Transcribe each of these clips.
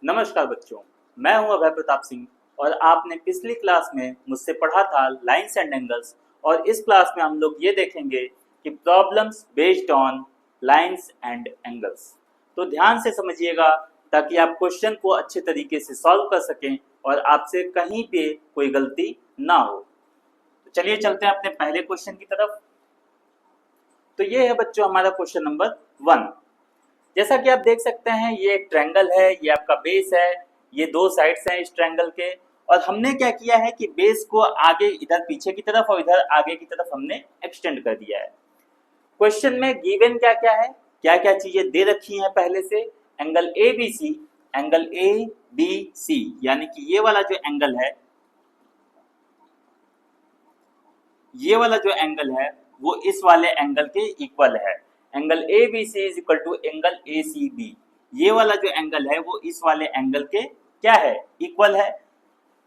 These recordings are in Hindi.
नमस्कार बच्चों, मैं हूं अभय प्रताप सिंह और आपने पिछली क्लास में मुझसे पढ़ा था लाइंस एंड एंगल्स। और इस क्लास में हम लोग ये देखेंगे कि problems based on lines and angles. तो ध्यान से समझिएगा ताकि आप क्वेश्चन को अच्छे तरीके से सॉल्व कर सकें और आपसे कहीं पे कोई गलती ना हो। तो चलिए चलते हैं अपने पहले क्वेश्चन की तरफ। तो ये है बच्चों हमारा क्वेश्चन नंबर 1। जैसा कि आप देख सकते हैं ये एक ट्रायंगल है, ये आपका बेस है, ये दो साइड्स हैं इस ट्रायंगल के। और हमने क्या किया है कि बेस को आगे इधर पीछे की तरफ और इधर आगे की तरफ हमने एक्सटेंड कर दिया है। क्वेश्चन में गिवन क्या क्या है, क्या क्या चीजें दे रखी हैं पहले से। Angle A B C, angle A B C यानी कि ये वाला जो एंगल है, ये वाला जो एंगल है वो इस वाले एंगल के इक्वल है। Angle A B C is equal to angle A C B. ये वाला जो एंगल है वो इस वाले एंगल के क्या है, इक्वल है।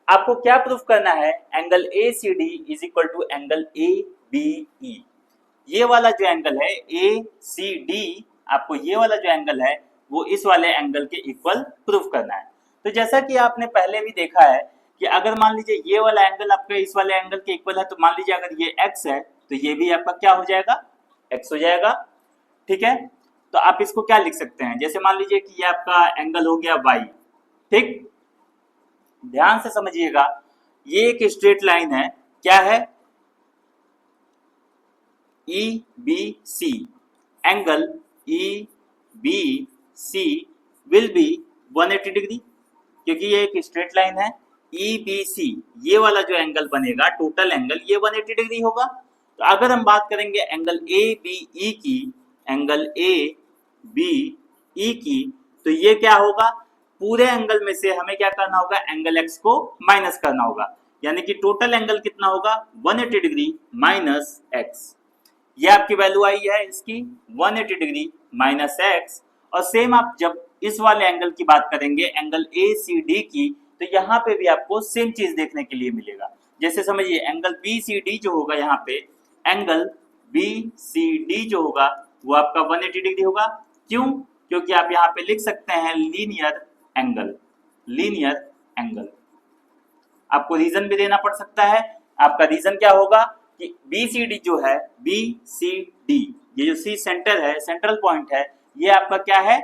आपको क्या प्रूफ करना है, angle A C D is equal to angle A B E. ये वाला जो एंगल है ए सी डी, आपको ये वाला जो एंगल है वो इस वाले एंगल के इक्वल प्रूफ करना है। तो जैसा कि आपने पहले भी देखा है कि अगर मान लीजिए ये वाला एंगल आपके इस वाले एंगल के इक्वल है, तो मान लीजिए अगर ये x है तो ये भी आपका क्या हो जाएगा, x हो जाएगा। ठीक है, तो आप इसको क्या लिख सकते हैं, जैसे मान लीजिए कि ये आपका एंगल हो गया y। ठीक, ध्यान से समझिएगा, ये एक स्ट्रेट लाइन है, क्या है, E B C. Angle E B C will be 180 degree, क्योंकि ये एक स्ट्रेट लाइन है। ई बी सी ये वाला जो एंगल बनेगा, टोटल एंगल ये 180 डिग्री होगा। तो अगर हम बात करेंगे एंगल ए बी ई की, एंगल ए बी ई की, तो ये क्या होगा, पूरे एंगल में से हमें क्या करना होगा, एंगल एक्स को माइनस करना होगा। यानी कि टोटल एंगल कितना होगा, 180 डिग्री माइनस एक्स। ये आपकी वैल्यू आई है इसकी 180 डिग्री माइनस एक्स। और सेम आप जब इस वाले एंगल की बात करेंगे, एंगल ए सी डी की, तो यहाँ पे भी आपको सेम चीज देखने के लिए मिलेगा। जैसे समझिए एंगल बी सी डी जो होगा, यहाँ पे एंगल बी सी डी जो होगा वो आपका 180 डिग्री होगा। क्यों, क्योंकि आप यहाँ पे लिख सकते हैं लीनियर एंगल, लीनियर एंगल। आपको रीजन भी देना पड़ सकता है। आपका रीजन क्या होगा कि बी सी डी जो है, बी सी डी ये जो सी सेंटर है, सेंट्रल पॉइंट है, ये आपका क्या है,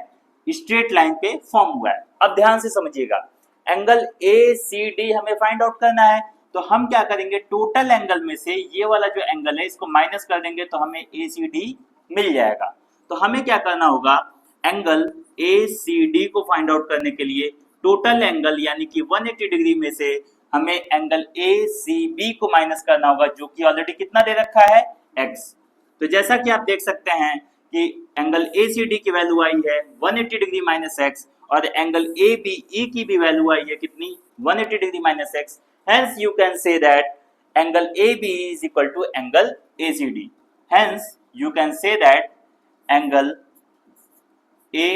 स्ट्रेट लाइन पे फॉर्म हुआ है। अब ध्यान से समझिएगा, एंगल ए सी डी हमें फाइंड आउट करना है। तो हम क्या करेंगे, टोटल एंगल में से ये वाला जो एंगल है इसको माइनस कर देंगे तो हमें ए सी डी मिल जाएगा। तो हमें क्या करना होगा, एंगल ए सी डी को फाइंड आउट करने के लिए टोटल एंगल यानी कि 180 डिग्री में से हमें एंगल ए सी बी को माइनस करना होगा, जो कि ऑलरेडी कितना दे रखा है, x। तो जैसा कि आप देख सकते हैं कि एंगल ए सी डी की वैल्यू आई है 180 डिग्री माइनस एक्स, और एंगल ए बी ई की भी वैल्यू आई है कितनी, 180 degree minus x. Hence you can say that angle A B is equal to angle A C D. Hence you can say that angle A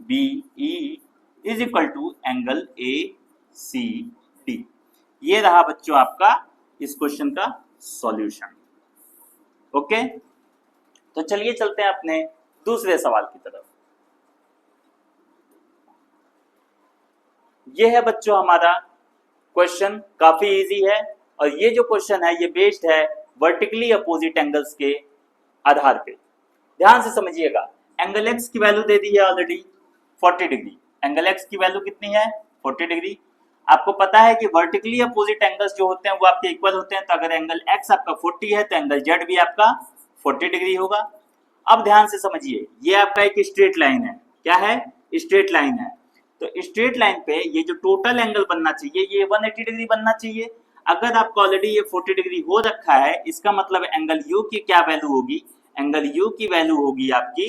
B E is equal to angle A C D. ये रहा बच्चों आपका इस क्वेश्चन का सॉल्यूशन। ओके, तो चलिए चलते हैं अपने दूसरे सवाल की तरफ। ये है बच्चों हमारा क्वेश्चन, काफी इजी है। और ये जो क्वेश्चन है ये बेस्ड है वर्टिकली अपोजिट एंगल्स के आधार पे। ध्यान से समझिएगा, एंगल एक्स की वैल्यू दे दी है ऑलरेडी 40 डिग्री। एंगल एक्स की वैल्यू कितनी है, 40 डिग्री। आपको पता है कि वर्टिकली अपोजिट एंगल्स जो होते हैं वो आपके इक्वल होते हैं। तो अगर एंगल x आपका 40 है तो एंगल z भी आपका 40 डिग्री होगा। अब ध्यान से समझिए, ये आपका एक स्ट्रेट लाइन है, क्या है, स्ट्रेट लाइन है। तो स्ट्रेट लाइन पे ये जो टोटल एंगल बनना चाहिए ये 180 डिग्री बनना चाहिए। अगर आपको ऑलरेडी ये 40 डिग्री हो रखा है, इसका मतलब एंगल u की क्या वैल्यू होगी, एंगल u की वैल्यू होगी आपकी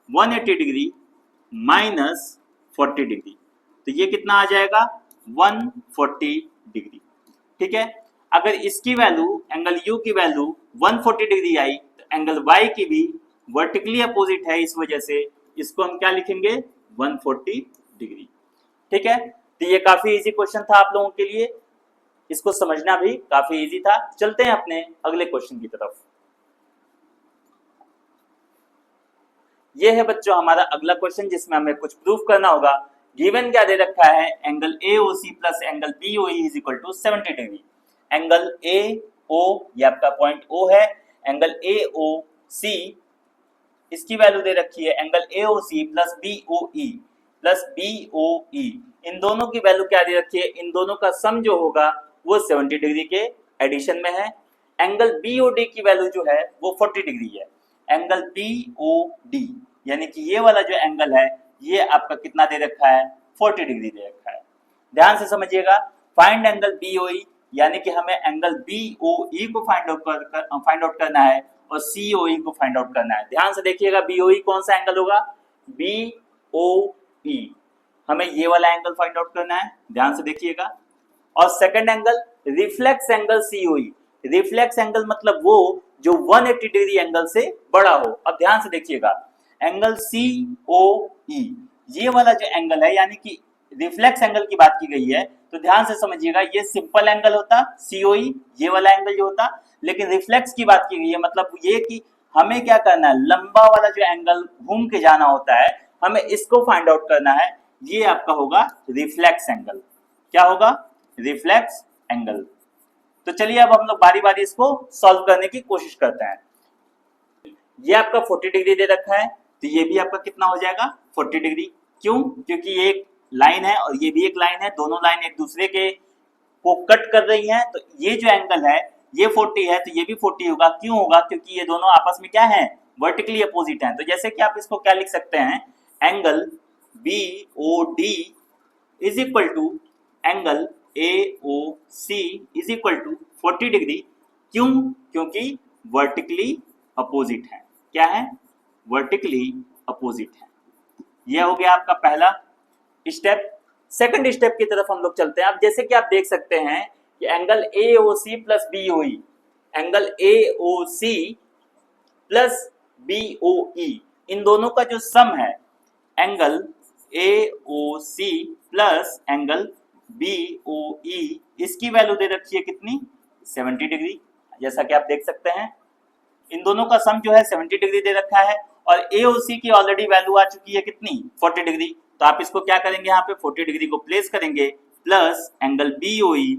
180 डिग्री माइनस 40 डिग्री। तो ये कितना आ जाएगा, 140 डिग्री। ठीक है, अगर इसकी वैल्यू, एंगल u की वैल्यू 140 डिग्री आई, तो एंगल y की भी वर्टिकली अपोजिट है, इस वजह से इसको हम क्या लिखेंगे, 140 डिग्री। ठीक है, तो ये काफी इजी क्वेश्चन था आप लोगों के लिए, इसको समझना भी काफी इजी था। चलते हैं अपने अगले क्वेश्चन की तरफ। ये है बच्चों हमारा अगला क्वेश्चन, जिसमें हमें कुछ प्रूफ करना होगा गिवन क्या दे रखा है, angle AOC plus angle BOE is equal to 70 degree. Angle AO ये आपका पॉइंट O है, एंगल AOC इसकी वैल्यू दे रखी है एंगल AOC प्लस BOE, इन दोनों की वैल्यू क्या दे रखी है, इन दोनों का सम जो होगा वो 70 डिग्री के एडिशन में है। एंगल BOD की वैल्यू जो है वो 40 डिग्री है। एंगल BOD यानी कि ये वाला जो एंगल है ये आपका कितना दे रखा है, 40 डिग्री दे रखा है। ध्यान से समझिएगा, फाइंड एंगल BOE यानी कि हमें एंगल BOE को फाइंड आउट करना है और COE को फाइंड आउट करना है। ध्यान से देखिएगा, BOE कौन सा एंगल होगा, BOE हमें ये वाला एंगल फाइंड आउट करना है, ध्यान से देखिएगा। और second angle reflex angle COE, reflex angle मतलब वो जो 180 डिग्री एंगल से बड़ा हो। अब ध्यान से देखिएगा, एंगल COE ये वाला जो एंगल है यानी कि रिफ्लेक्स एंगल की बात की गई है, तो ध्यान से समझिएगा ये सिंपल एंगल होता COE ये वाला एंगल जो होता, लेकिन रिफ्लेक्स की बात की गई है मतलब ये कि हमें क्या करना है, लंबा वाला जो एंगल घूम के जाना होता है हमें इसको फाइंड आउट करना है, ये आपका होगा रिफ्लेक्स एंगल। क्या होगा, रिफ्लेक्स एंगल। तो चलिए अब हम लोग बारी बारी इसको सॉल्व करने की कोशिश करते हैं। ये आपका 40 डिग्री दे रखा है, तो ये भी आपका कितना हो जाएगा, 40 डिग्री। क्यों, क्योंकि ये एक लाइन है और ये भी एक लाइन है, दोनों लाइन एक दूसरे के को कट कर रही हैं, तो ये जो एंगल है ये 40 है तो ये भी 40 होगा। क्यों होगा, क्योंकि ये दोनों आपस में क्या है, वर्टिकली अपोजिट हैं। तो जैसे कि आप इसको क्या लिख सकते हैं, angle BOD is equal to angle AOC is equal to 40 degree. क्यों, क्योंकि वर्टिकली अपोजिट है। क्या है, वर्टिकली अपोजिट है। यह हो गया आपका पहला स्टेप। सेकंड स्टेप की तरफ हम लोग चलते हैं। अब जैसे कि आप देख सकते हैं कि angle AOC plus BOE, angle AOC plus BOE इन दोनों का जो सम है, angle AOC plus angle BOE इसकी वैल्यू दे रखी है कितनी, 70 डिग्री। जैसा कि आप देख सकते हैं इन दोनों का सम जो है 70 डिग्री दे रखा है और AOC की ऑलरेडी वैल्यू आ चुकी है कितनी, 40 डिग्री। तो आप इसको क्या करेंगे, यहाँ पे 40 डिग्री को प्लेस करेंगे plus angle BOE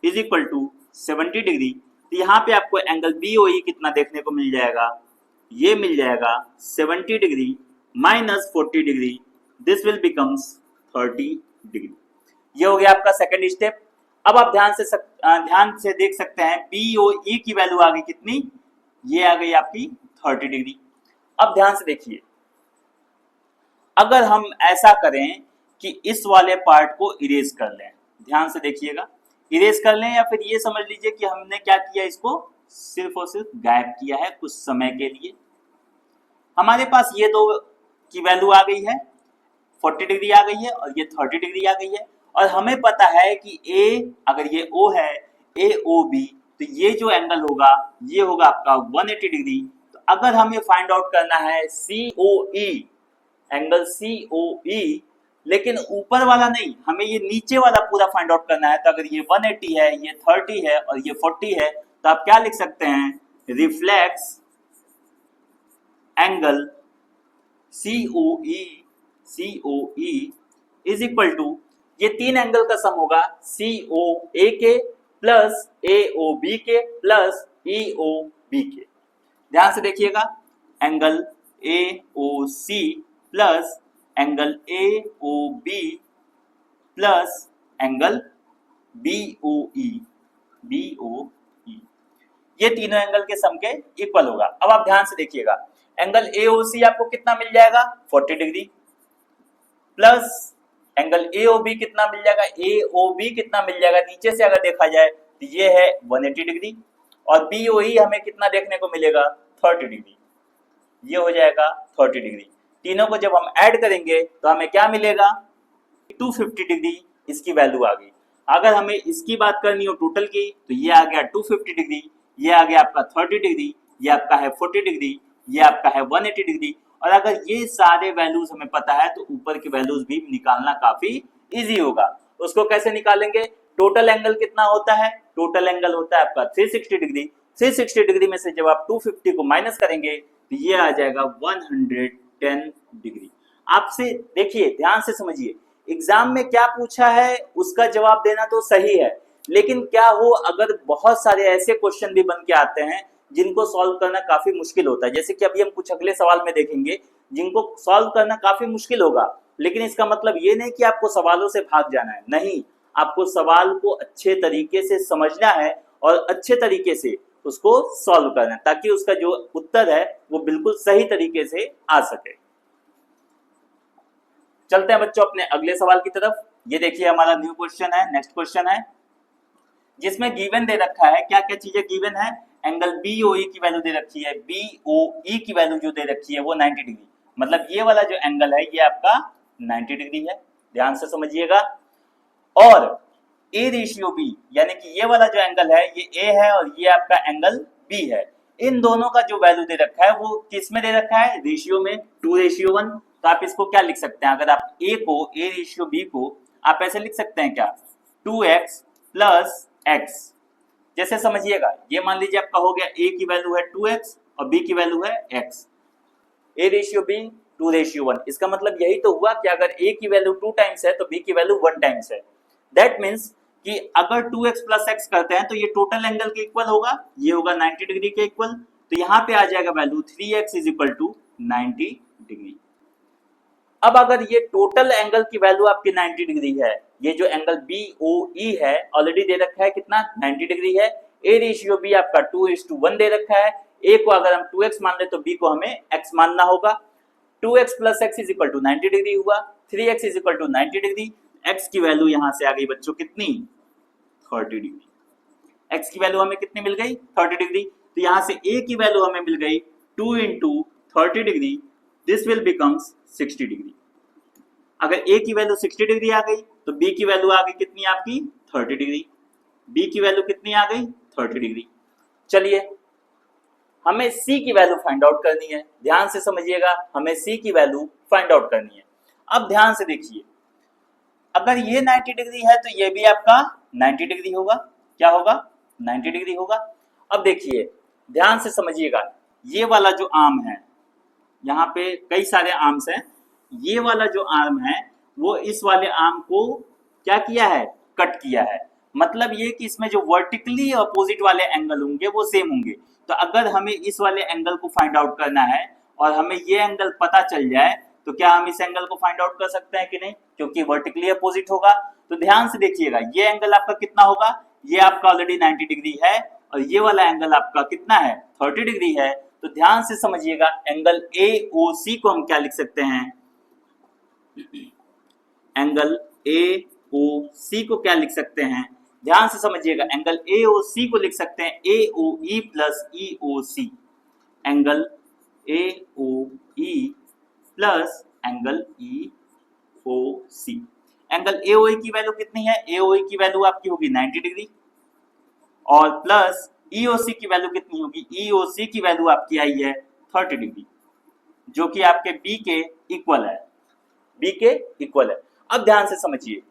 is equal to 70 degree. तो यहाँ पे आपको एंगल BOE कितना देखने को मिल जाएगा, ये मिल जाएगा 70 degree minus 40 degree, this will becomes 30 degree. ये हो गया आपका सेकंड स्टेप। अब आप ध्यान से देख सकते हैं BOE की वैल्यू आ गई कितनी, ये आ गई आपकी 30 डिग्री। अब ध्यान से देखिए, अगर हम ऐसा करें कि इस वाले पार्ट को इरेज कर लें, ध्यान से देखिएगा, इरेज कर लें या फिर ये समझ लीजिए कि हमने क्या किया, इसको सिर्फ और सिर्फ गायब किया है कुछ समय के लिए। हमारे पास ये दो की वैल्यू आ गई है, 40 डिग्री आ गई है और ये 30 डिग्री आ गई है, और हमें पता है कि A अगर ये O है, AOB, तो ये जो एंगल होगा ये होगा आपका 180 डिग्री। तो अगर हमें फाइंड आउट करना है COE, एंगल COE, लेकिन ऊपर वाला नहीं, हमें ये नीचे वाला पूरा फाइंड आउट करना है। तो अगर ये 180 है, ये 30 है और ये 40 है, तो आप क्या लिख सकते हैं, reflex angle COE is equal to, ये तीन एंगल का सम होगा COA के प्लस AOB के प्लस EOB के। ध्यान से देखिएगा, angle AOC plus angle AOB plus angle BOE, ये तीनों एंगल के सम के इक्वल होगा। अब आप ध्यान से देखिएगा, एंगल AOC आपको कितना मिल जाएगा, 40 डिग्री, प्लस एंगल AOB कितना मिल जाएगा, AOB कितना मिल जाएगा, नीचे से अगर देखा जाए तो ये है 180 डिग्री, और BOE हमें कितना देखने को मिलेगा, 30 डिग्री, ये हो जाएगा 30 डिग्री। तीनों को जब हम ऐड करेंगे तो हमें क्या मिलेगा, 250 डिग्री इसकी वैल्यू आ गई। अगर हमें इसकी बात करनी हो टोटल की, तो ये आ गया 250 डिग्री, ये आ गया आपका 30 डिग्री, ये आपका है 40 डिग्री, ये आपका है 180 डिग्री। और अगर ये सारे वैल्यूज हमें पता है तो ऊपर की वैल्यूज भी निकालना काफी इजी होगा। उसको कैसे निकालेंगे, टोटल एंगल कितना होता है, टोटल एंगल होता है आपका 360 डिग्री। 360 डिग्री में से जब आप 250 को माइनस करेंगे तो ये आ जाएगा 110 डिग्री। आपसे देखिए, ध्यान से समझिए, एग्जाम में क्या पूछा है उसका जवाब देना तो सही है, लेकिन क्या हो अगर बहुत सारे ऐसे क्वेश्चन भी बन के आते हैं जिनको सॉल्व करना काफी मुश्किल होता है, जैसे कि अभी हम कुछ अगले सवाल में देखेंगे जिनको सॉल्व करना काफी मुश्किल होगा, लेकिन इसका मतलब ये नहीं कि आपको सवालों से भाग जाना है, नहीं, आपको सवाल को अच्छे तरीके से समझना है और अच्छे तरीके से उसको सॉल्व करना है, ताकि उसका जो उत्तर है वो बिल्कुल सही तरीके से आ सके। चलते हैं बच्चों अपने अगले सवाल की तरफ। ये देखिए हमारा न्यू क्वेश्चन है, नेक्स्ट क्वेश्चन है, जिसमें गिवन दे रखा है, क्या क्या चीजें गिवन है, एंगल BOE की वैल्यू दे रखी है, BOE की वैल्यू जो दे रखी है वो 90 डिग्री, मतलब ये वाला जो एंगल है ये आपका 90 डिग्री है, ध्यान से समझिएगा। और A रेशियो B, यानी कि ये वाला जो एंगल है ये A है और ये आपका एंगल B है, इन दोनों का जो वैल्यू दे रखा है वो किस में दे रखा है, रेशियो में 2:1। तो आप इसको क्या लिख सकते हैं, अगर आप A को A रेशियो B को आप ऐसे लिख सकते हैं क्या, 2x प्लस x, जैसे समझिएगा, ये मान लीजिए आपका हो गया A की वैल्यू है 2x और B की वैल्यू है x, A रेशियो B 2:1, इसका मतलब यही तो हुआ कि अगर A की वैल्यू 2 टाइम्स है तो B की वैल्यू 1 टाइम्स है, दैट मीन्स कि अगर 2x प्लस x करते हैं तो ये टोटल एंगल के इक्वल होगा, ये होगा 90 डिग्री के इक्वल, तो यहाँ पे आ जाएगा value 3x is equal to 90 degree. अब अगर ये टोटल एंगल की वैल्यू आपकी 90 डिग्री है, ये जो एंगल BOE है ऑलरेडी दे रखा है कितना 90 डिग्री है, A रेशियो B आपका 2:1 दे रखा है, A को अगर हम 2x मान ले तो B को हमें x मानना होगा, 2x plus x is equal to 90 degree हुआ, 3x is equal to 90 degree, x की वैल्यू यहां से आ गई बच्चों कितनी 30 डिग्री, x की वैल्यू हमें कितनी मिल गई 30 डिग्री, तो यहां से A की वैल्यू हमें मिल गई 2 into 30 degree, this will becomes 60 degree. अगर A की वैल्यू 60 डिग्री आ गई तो B की वैल्यू आ गई कितनी आपकी 30 डिग्री, B की वैल्यू कितनी आ गई 30 डिग्री। चलिए हमें C की वैल्यू फाइंड आउट करनी है, ध्यान से समझिएगा, हमें C की वैल्यू फाइंड आउट करनी है। अब ध्यान से देखिए, अगर ये 90 डिग्री है तो ये भी आपका 90 डिग्री होगा, क्या होगा 90 डिग्री होगा। अब देखिए ध्यान से समझिएगा, ये वाला जो आर्म है, यहाँ पे कई सारे आर्म्स हैं, ये वाला जो आर्म है वो इस वाले आर्म को क्या किया है, कट किया है, मतलब ये कि इसमें जो वर्टिकली अपोजिट वाले एंगल होंगे वो सेम होंगे। तो अगर हमें इस वाले एंगल को फाइंड आउट करना है और हमें ये एंगल पता चल जाए तो क्या हम इस एंगल को फाइंड आउट कर सकते हैं कि नहीं, क्योंकि वर्टिकली अपोजिट होगा। तो ध्यान से देखिएगा, ये एंगल आपका कितना होगा, ये आपका ऑलरेडी 90 डिग्री है और ये वाला एंगल आपका कितना है 30 डिग्री है। तो ध्यान से समझिएगा, एंगल AOC को हम क्या लिख सकते हैं, एंगल AOC को क्या लिख सकते हैं, ध्यान से समझिएगा, एंगल AOC को लिख सकते हैं AOE plus EOC, angle AOE plus angle EOC। Angle AOE की वैल्यू कितनी है, AOE की वैल्यू आपकी होगी 90 डिग्री और प्लस EOC की वैल्यू कितनी होगी, EOC की वैल्यू आपकी आई है 30 डिग्री, जो कि आपके B के इक्वल है, B के इक्वल है। अब ध्यान से समझिए,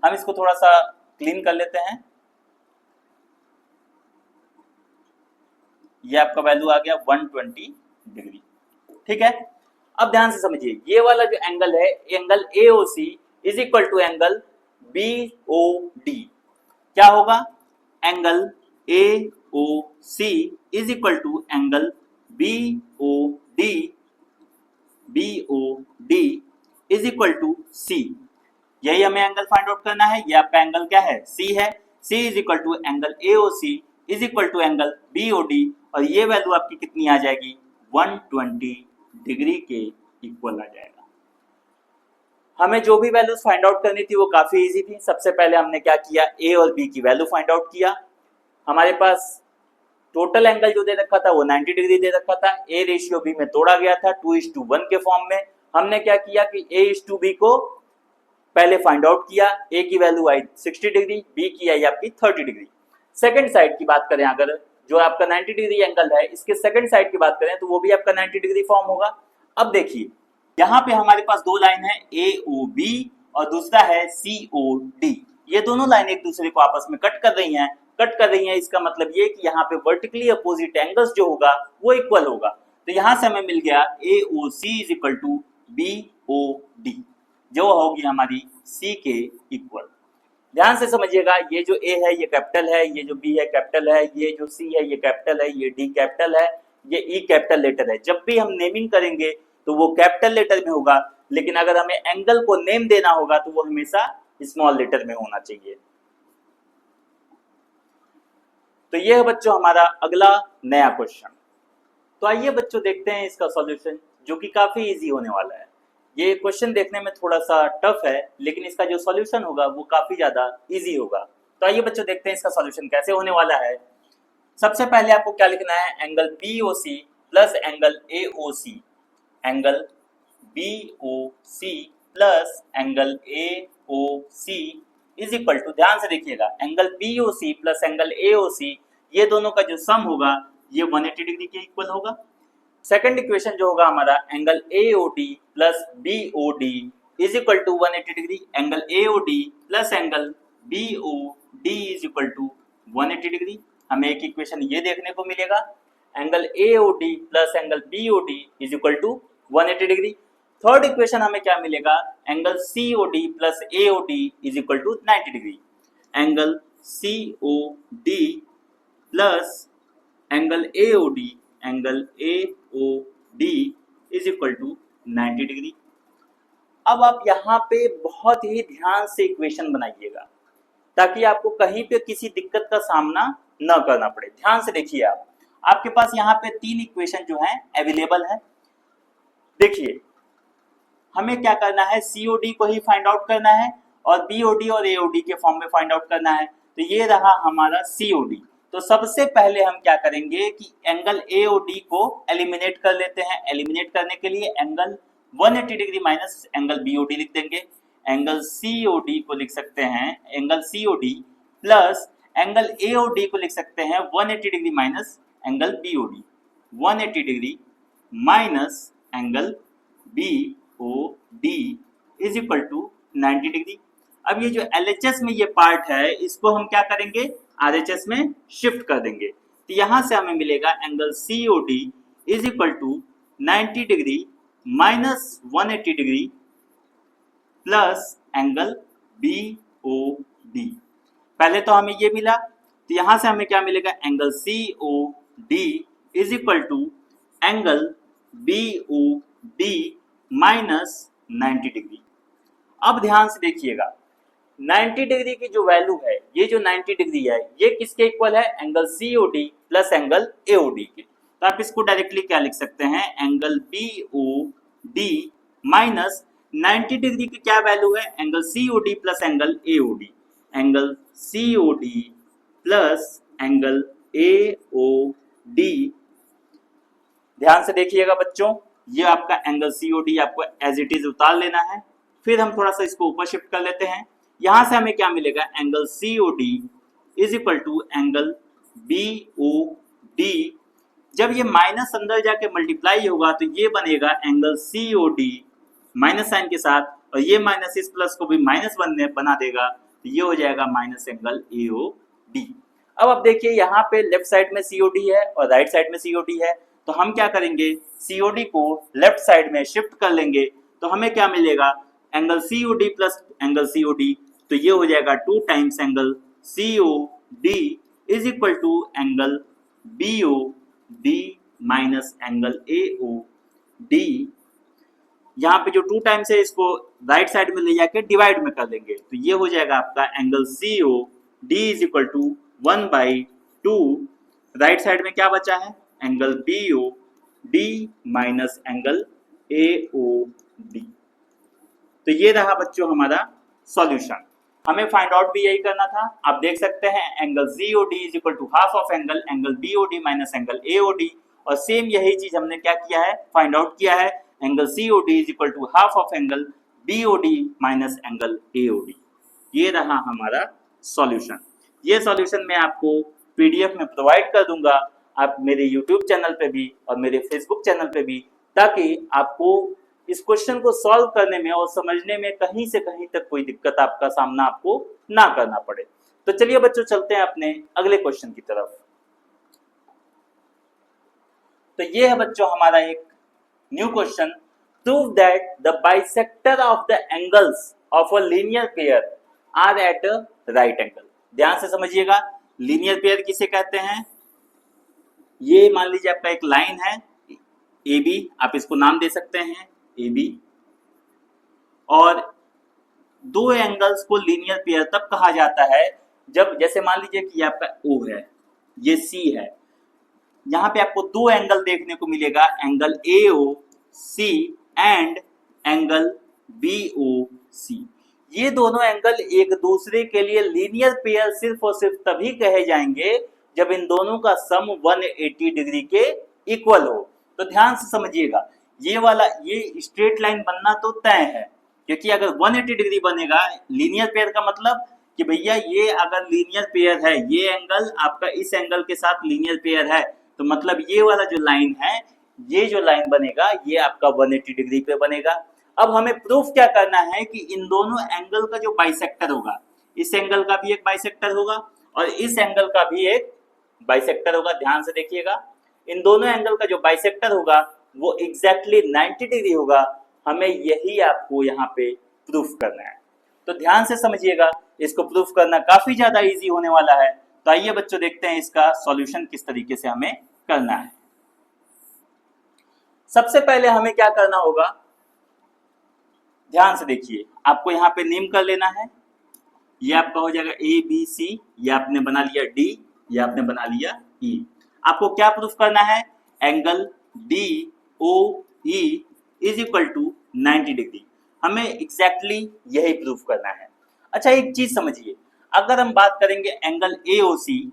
हम इसको थोड़ा सा क्लीन कर लेते हैं, ये आपका वैल्यू आ गया 120 डिग्री, ठीक है। अब ध्यान से समझिए, ये वाला जो एंगल है, angle AOC is equal to angle BOD, क्या होगा, angle AOC is equal to angle BOD is equal to C, यही हमें एंगल फाइंड आउट करना है। ये आपका एंगल क्या है, C है, C is equal to angle AOC is equal to angle BOD, और ये वैल्यू आपकी कितनी आ जाएगी 120 डिग्री के इक्वल आ जाएगा। हमें जो भी वैल्यूज फाइंड आउट करनी थी वो काफी इजी थी। सबसे पहले हमने क्या किया, A और B की वैल्यू फाइंड आउट किया, हमारे पास टोटल एंगल जो दे रखा था वो 90 डिग्री दे रखा था, A रेशियो B में तोड़ा गया था 2:1 के फॉर्म में। हमने क्या किया कि A:B को पहले फाइंड आउट किया, A की वैल्यू आई 60 डिग्री, B की आई आपकी 30 डिग्री। सेकंड साइड की बात करें, अगर जो आपका 90 डिग्री एंगल है इसके सेकंड साइड की बात करें तो वो भी आपका 90 डिग्री फॉर्म होगा। अब देखिए यहाँ पे हमारे पास दो लाइन है AOB और दूसरा है COD, ये दोनों लाइन एक दूसरे को आपस में कट कर रही हैं, इसका मतलब ये कि यहाँ पे वर्टिकली अपोजिट एंगल्स जो होगा वो इक्वल होगा। तो यहाँ से हमें मिल गया AOC is equal to BOD, जो होगी हमारी C के इक्वल। ध्यान से समझिएगा, ये जो A है ये कैपिटल है, ये जो B है कैपिटल है, ये जो C है ये कैपिटल है, ये D कैपिटल है, ये E कैपिटल लेटर है। जब भी हम नेमिंग करेंगे तो वो कैपिटल लेटर में होगा, लेकिन अगर हमें एंगल को नेम देना होगा तो वो हमेशा स्मॉल लेटर में होना चाहिए। तो ये है बच्चों हमारा अगला नया क्वेश्चन। तो आइए बच्चों देखते हैं इसका सॉल्यूशन, जो कि काफी इजी होने वाला है। ये क्वेश्चन देखने में थोड़ा सा टफ है, लेकिन इसका जो सॉल्यूशन होगा वो काफी ज्यादा इजी होगा। तो आइए बच्चों देखते हैं इसका सॉल्यूशन कैसे होने वाला है। सबसे पहले आपको क्या लिखना है, angle BOC plus angle AOC, angle BOC plus angle AOC is equal to, ध्यान से देखिएगा, angle BOC plus angle AOC ये दोनों का जो सम होगा ये 180 डिग्री के इक्वल होगा। सेकंड इक्वेशन जो होगा हमारा, angle AOD plus BOD is equal to 180 degree, angle AOD plus angle BOD is equal to 180 degree. हमें एक इक्वेशन ये देखने को मिलेगा, angle AOD plus angle BOD is equal to 180 degree. Third equation हमें क्या मिलेगा, angle COD plus AOD is equal to 90 degree, angle COD plus angle AOD is equal to 90 degree. अब आप यहाँ पे बहुत ही ध्यान से इक्वेशन बनाइएगा, ताकि आपको कहीं पे किसी दिक्कत का सामना न करना पड़े। ध्यान से देखिए, आपके पास यहाँ पे 3 इक्वेशन जो हैं अवेलेबल है। देखिए, हमें क्या करना है, COD को ही फाइंड आउट करना है और BOD और AOD के फॉर्म में फाइंड आउट करना है। तो ये रहा हमारा COD। तो सबसे पहले हम क्या करेंगे कि एंगल AOD को एलिमिनेट कर लेते हैं। एलिमिनेट करने के लिए angle 180 degree minus angle BOD लिख देंगे। एंगल COD को लिख सकते हैं, angle COD plus angle AOD को लिख सकते हैं 180 degree minus angle BOD, 180 degree minus angle BOD is equal to 90 degree. अब ये जो LHS में ये पार्ट है, इसको हम क्या करेंगे, RHS में शिफ्ट कर देंगे। तो यहां से हमें मिलेगा angle COD is equal to 90 degree minus 180 degree plus angle BOD। पहले तो हमें ये मिला, तो यहां से हमें क्या मिलेगा, angle COD is equal to angle BOD minus 90 degree. अब ध्यान से देखिएगा, 90 डिग्री की जो वैल्यू है, ये जो 90 डिग्री है, ये किसके इक्वल है, angle COD plus angle AOD के। तो आप इसको डायरेक्टली क्या लिख सकते हैं, एंगल BOD माइनस 90 डिग्री की क्या वैल्यू है, angle COD plus angle AOD, angle COD plus angle AOD। ध्यान से देखिएगा बच्चों, ये आपका एंगल COD आपको एज इट इज उतार लेना है। फिर हम थोड़ा सा इसको ऊपर शिफ्ट कर लेते हैं। यहां से हमें क्या मिलेगा, angle COD is equal to angle BOD। जब ये माइनस अंदर जाके मल्टीप्लाई होगा तो ये बनेगा एंगल COD माइनस साइन के साथ, और ये माइनस इस प्लस को भी माइनस बना देगा, तो ये हो जाएगा माइनस एंगल AOD। अब आप देखिए, यहाँ पे लेफ्ट साइड में COD है और राइट साइड में COD है, तो हम क्या करेंगे, COD को लेफ्ट साइड में शिफ्ट कर लेंगे। तो हमें क्या मिलेगा, angle COD plus angle COD, तो ये हो जाएगा 2 times angle COD is equal to angle BOD minus angle AOD। यहाँ पे जो 2 टाइम्स है, इसको राइट साइड में ले जाके डिवाइड में कर देंगे, तो ये हो जाएगा आपका angle COD is equal to 1/2। Right side में क्या बचा है, angle BOD minus angle AOD। तो ये रहा बच्चों हमारा सॉल्यूशन। हमें फाइंड आउट भी यही करना था। आप देख सकते हैं angle COD is equal to half of angle BOD minus angle AOD, और सेम यही चीज हमने क्या किया है, फाइंड आउट किया है, angle COD is equal to half of angle BOD minus angle AOD। ये रहा हमारा सॉल्यूशन। ये सॉल्यूशन मैं आपको PDF में प्रोवाइड कर दूंगा, आप मेरे YouTube चैनल पे भी और मेरे Facebook चैनल पे भी, ताकि आपको इस क्वेश्चन को सॉल्व करने में और समझने में कहीं से कहीं तक कोई दिक्कत आपका सामना आपको ना करना पड़े। तो चलिए बच्चों, चलते हैं अपने अगले क्वेश्चन की तरफ। तो ये है बच्चों हमारा एक new question. Prove that the bisector of the angles of a linear pair are at right angle. ध्यान से समझिएगा, लीनियर पेयर किसे कहते हैं? ये मान लीजिए आपका एक लाइन है ए बी, आप इसको नाम दे सकते हैं ए बी, और दो एंगल्स को लीनियर पेयर तब कहा जाता है जब, जैसे मान लीजिए कि ये आपका ओ है, ये सी है, यहाँ पे आपको दो एंगल देखने को मिलेगा, angle A O C and angle B O C. ये दोनों एंगल एक दूसरे के लिए लीनियर पेयर सिर्फ और सिर्फ तभी कहे जाएंगे जब इन दोनों का सम 180 डिग्री के इक्वल हो। तो ध्यान से समझिएगा, ये वाला ये स्ट्रेट लाइन बनना तो तय है, क्योंकि अगर 180 डिग्री बनेगा लीनियर पेयर का मतलब कि भैया ये अगर लीनियर पेयर है, ये एंगल आपका इस एंगल के साथ लीनियर पेयर है, तो मतलब ये वाला जो लाइन है, ये जो लाइन बनेगा ये आपका 180 डिग्री पे बनेगा। अब हमें प्रूफ क्या करना है कि इन दोनों एंगल का जो बाइसेक्टर होगा, इस एंगल का भी एक बाइसेक्टर होगा और इस एंगल का भी एक बाइसेक्टर होगा। ध्यान से देखिएगा, इन दोनों एंगल का जो बाइसेक्टर होगा वो एग्जैक्टली 90 डिग्री होगा। हमें यही आपको यहाँ पे प्रूफ करना है। तो ध्यान से समझिएगा, इसको प्रूफ करना काफी ज्यादा इजी होने वाला है। तो आइए बच्चों देखते हैं इसका सॉल्यूशन किस तरीके से हमें करना है। सबसे पहले हमें क्या करना होगा, ध्यान से देखिए, आपको यहाँ पे नेम कर लेना है। ये आपका हो जाएगा ए बी सी, ये आपने बना लिया डी, ये आपने बना लिया ई। आपको क्या प्रूफ करना है? Angle D O E is equal to 90 degree. हमें एग्जैक्टली यही प्रूफ करना है। अच्छा, एक चीज समझिए, अगर हम बात करेंगे एंगल ए ओ सी,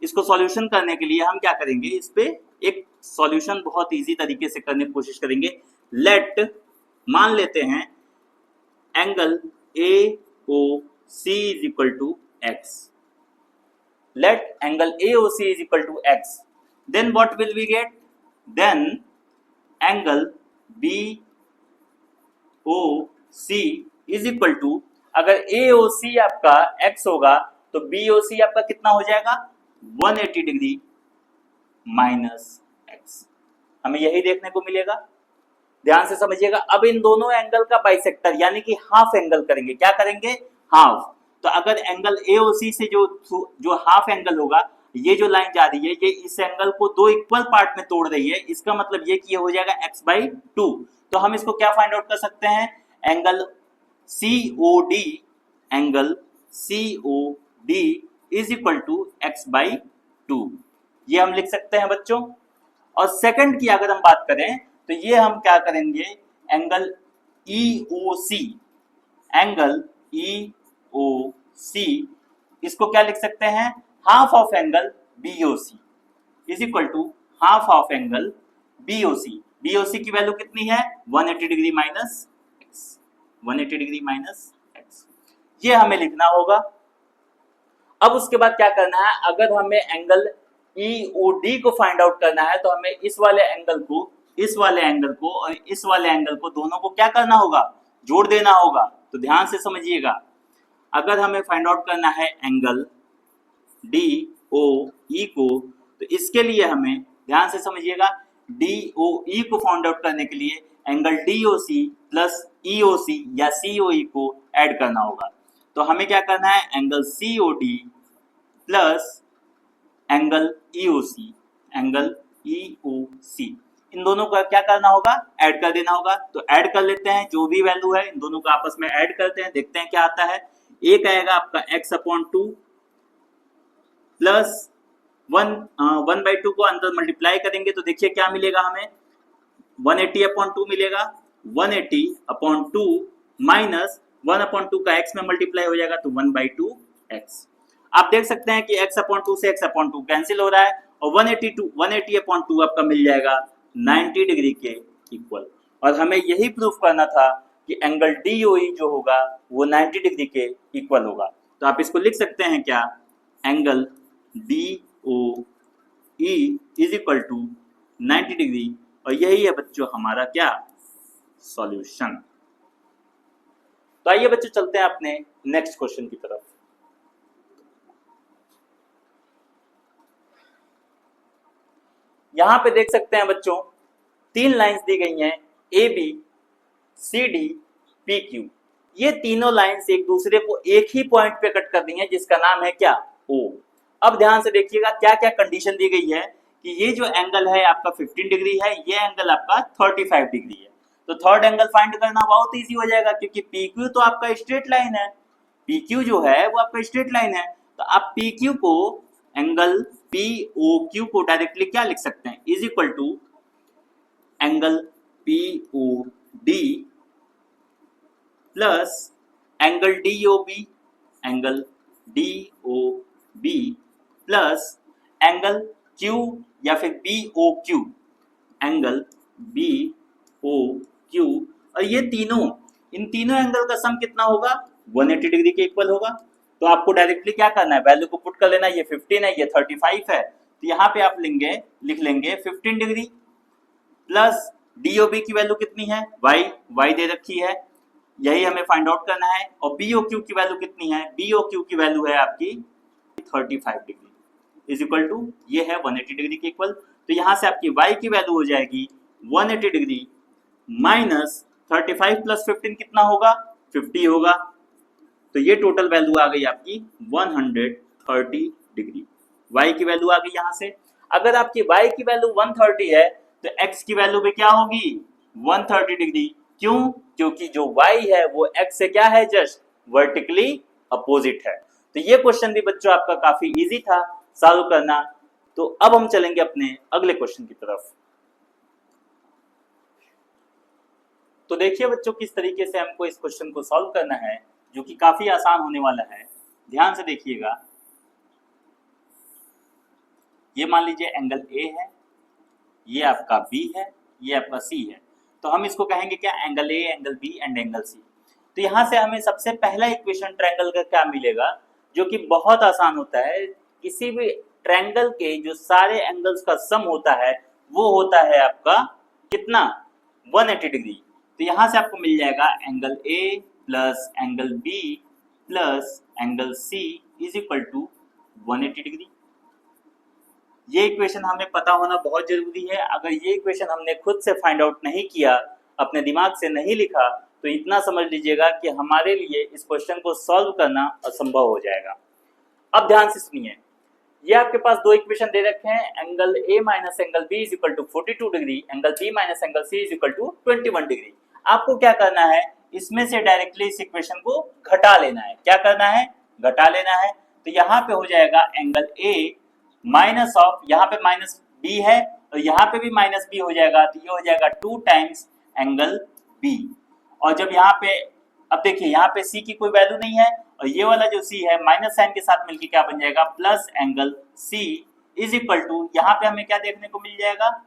इसको सॉल्यूशन करने के लिए हम क्या करेंगे, इस पे एक सॉल्यूशन बहुत इजी तरीके से करने की कोशिश करेंगे। लेट मान लेते हैं angle A O C is equal to x. Let angle AOC is equal to x. Then what will we get? Then angle BOC is equal to, अगर AOC आपका x होगा तो BOC आपका कितना हो जाएगा? 180 डिग्री माइनस x। हमें यही देखने को मिलेगा। ध्यान से समझिएगा, अब इन दोनों एंगल का बाइसेक्टर यानी कि हाफ एंगल करेंगे। क्या करेंगे? हाफ। तो अगर एंगल AOC से जो हाफ एंगल होगा, ये जो लाइन जा रही है ये इस एंगल को दो इक्वल पार्ट में तोड़ रही है, इसका मतलब ये कि ये हो जाएगा x/2। तो हम इसको क्या फाइंड आउट कर सकते हैं? Angle COD, angle COD is equal to x/2, ये हम लिख सकते हैं बच्चों। और सेकंड की अगर हम बात करें तो ये हम क्या करेंगे, एंगल EOC, एंगल EOC इसको क्या लिख सकते हैं? Half of angle BOC is equal to half of angle BOC। BOC की वैल्यू कितनी है? 180 degree minus x, 180 degree minus x, ये हमें लिखना होगा। अब उसके बाद क्या करना है, अगर हमें एंगल EOD को फाइंड आउट करना है तो हमें इस वाले एंगल को, इस वाले एंगल को और इस वाले एंगल को, दोनों को क्या करना होगा? जोड़ देना होगा। तो ध्यान से समझिएगा, अगर हमें फाइंड आउट करना है एंगल DOE को, तो इसके लिए हमें ध्यान से समझिएगा, DOE को फाइंड आउट करने के लिए एंगल DOC प्लस EOC या COE को ऐड करना होगा। तो हमें क्या करना है? Angle COD plus angle EOC, angle EOC, इन दोनों का क्या करना होगा? ऐड कर देना होगा। तो ऐड कर लेते हैं, जो भी वैल्यू है इन दोनों का आपस में ऐड करते हैं, देखते हैं क्या आता है। एक आएगा आपका x/2 प्लस 1/2 को अंदर मल्टीप्लाई करेंगे तो देखिए क्या मिलेगा हमें, 180/2 मिलेगा। 180/2 माइनस 1/2 का x में मल्टीप्लाई हो जाएगा तो 1/2x। आप देख सकते हैं कि x/2 से x/2 कैंसिल हो रहा है और 180/2 आपका मिल जाएगा 90 डिग्री के इक्वल। और हमें यही प्रूफ करना था कि एंगल DOE जो होगा वो 90 डिग्री के इक्वल होगा। तो आप इसको लिख सकते हैं क्या, angle DOE is equal to 90 degree, और यही है बच्चों हमारा क्या, सॉल्यूशन। तो आइए बच्चों चलते हैं अपने नेक्स्ट क्वेश्चन की तरफ। यहां पे देख सकते हैं बच्चों, तीन लाइंस दी गई हैं AB C D P Q. ये तीनों लाइंस एक दूसरे को एक ही पॉइंट पे कट कर दी है जिसका नाम है क्या, ओ। अब ध्यान से देखिएगा क्या क्या कंडीशन दी गई है कि ये जो एंगल है आपका 15 डिग्री है, ये एंगल आपका 35 डिग्री है। तो थर्ड एंगल फाइंड करना बहुत इजी हो जाएगा क्योंकि पी क्यू तो आपका स्ट्रेट लाइन है, पी क्यू जो है वो आपका स्ट्रेट लाइन है। तो आप पी क्यू को, एंगल पी ओ क्यू को डायरेक्टली क्या लिख सकते हैं, is equal to angle P O D plus angle D O B, angle D O B plus angle Q या फिर B O Q, angle B O Q. और ये तीनों, इन तीनों एंगल का सम कितना होगा, 180 डिग्री के इक्वल होगा। तो आपको डायरेक्टली क्या करना है, वैल्यू को पुट कर लेना, ये 15 है, ये 35 है, तो यहाँ पे आप लिख लेंगे 15 डिग्री प्लस डीओबी की वैल्यू कितनी है, वाई दे रखी है, यही हमें फाइंड आउट करना है। और बीओक्यू की वैल्यू कितनी है, बीओक्यू की वैल्यू है आपकी 35 डिग्री इज इक्वल टू, ये है 180 डिग्री के इक्वल। तो यहाँ से आपकी y की वैल्यू हो जाएगी 180 डिग्री माइनस 35 प्लस 15 कितना होगा, 50 होगा। तो ये टोटल वैल्यू आ गई आपकी 130 डिग्री, y की वैल्यू आ गई यहाँ से। अगर आपकी y की वैल्यू 130 है तो x की वैल्यू भी क्या होगी, 130 डिग्री। क्यों, क्योंकि जो y है वो x से क्या है, जस्ट वर्टिकली अपोजिट है। तो ये क्वेश्चन भी बच्चों आपका काफी इजी था सॉल्व करना। तो अब हम चलेंगे अपने अगले क्वेश्चन की तरफ। तो देखिए बच्चों किस तरीके से हमको इस क्वेश्चन को सॉल्व करना है, जो कि काफी आसान होने वाला है। ध्यान से देखिएगा, ये मान लीजिए एंगल ए है, ये आपका बी है, ये आपका सी है। तो हम इसको कहेंगे क्या, angle A, angle B and angle C. तो यहाँ से हमें सबसे पहला इक्वेशन ट्रायंगल का क्या मिलेगा, जो कि बहुत आसान होता है। किसी भी ट्रायंगल के जो सारे एंगल्स का सम होता है वो होता है आपका कितना, 180 डिग्री। तो यहाँ से आपको मिल जाएगा angle A plus angle B plus angle C is equal to 180 degree. ये इक्वेशन हमें पता होना बहुत जरूरी है। अगर ये इक्वेशन हमने खुद से फाइंड आउट नहीं किया, अपने दिमाग से नहीं लिखा, तो इतना समझ लीजिएगा कि हमारे लिए इस क्वेश्चन को सॉल्व करना असंभव हो जाएगा। अब ध्यान से सुनिए, ये आपके पास दो इक्वेशन दे रखे हैं, angle A minus angle B is equal to 42 degree, angle B minus angle C is equal to 21 degree. आपको क्या करना है, इसमें से डायरेक्टली इस इक्वेशन को घटा लेना है। क्या करना है, घटा लेना है। तो यहाँ पे हो जाएगा एंगल ए माइनस ऑफ, यहाँ पे माइनस बी है और यहाँ पे भी माइनस बी हो जाएगा, तो ये हो जाएगा 2 टाइम्स एंगल बी। और जब यहाँ पे, अब देखिए यहाँ पे सी की कोई वैल्यू नहीं है और ये वाला जो सी है माइनस साइन के साथ मिलके क्या बन जाएगा, plus angle C is equal to, यहाँ पे हमें क्या देखने को मिल जाएगा।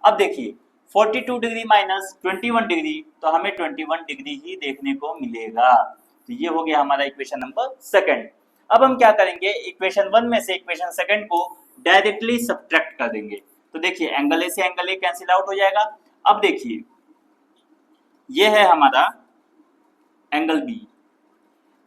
अब देखिए 42 डिग्री माइनस 21 डिग्री, तो हमें 21 डिग्री ही देखने को मिलेगा। तो ये हो गया हमारा इक्वेशन नंबर सेकंड। अब हम क्या करेंगे, इक्वेशन 1 में से इक्वेशन सेकंड को डायरेक्टली सब्ट्रैक्ट कर देंगे। तो देखिए एंगल ए से एंगल ए कैंसिल आउट हो जाएगा। अब देखिए ये है हमारा angle B,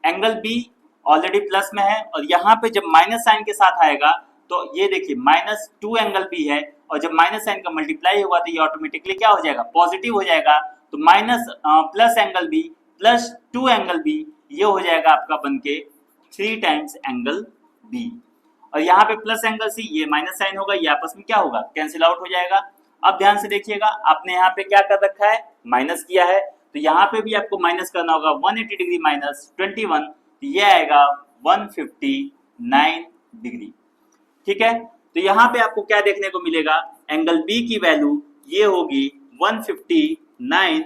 angle B already plus में है और यहाँ पे जब माइनस साइन के साथ आएगा तो ये देखिए -2 एंगल बी है और जब माइनस साइन का मल्टीप्लाई होगा तो ये ऑटोमेटिकली क्या हो जाएगा, पॉजिटिव हो जाएगा। तो plus angle B plus 2 angle B, ये हो जाएगा आपका बनके 3 टाइम्स एंगल बी। और यहाँ पे प्लस एंगल सी, ये माइनस साइन होगा, ये आपस में क्या होगा, कैंसिल आउट हो जाएगा। अब ध्यान से देखिएगा, आपने यहाँ पे क्या कर रखा है, माइनस किया है, तो यहाँ पे भी आपको माइनस करना होगा। 180 डिग्री माइनस 21, तो ये आएगा 159 डिग्री। ठीक है, तो यहाँ पे आपको क्या देखने को मिलेगा, एंगल बी की वैल्यू ये होगी 159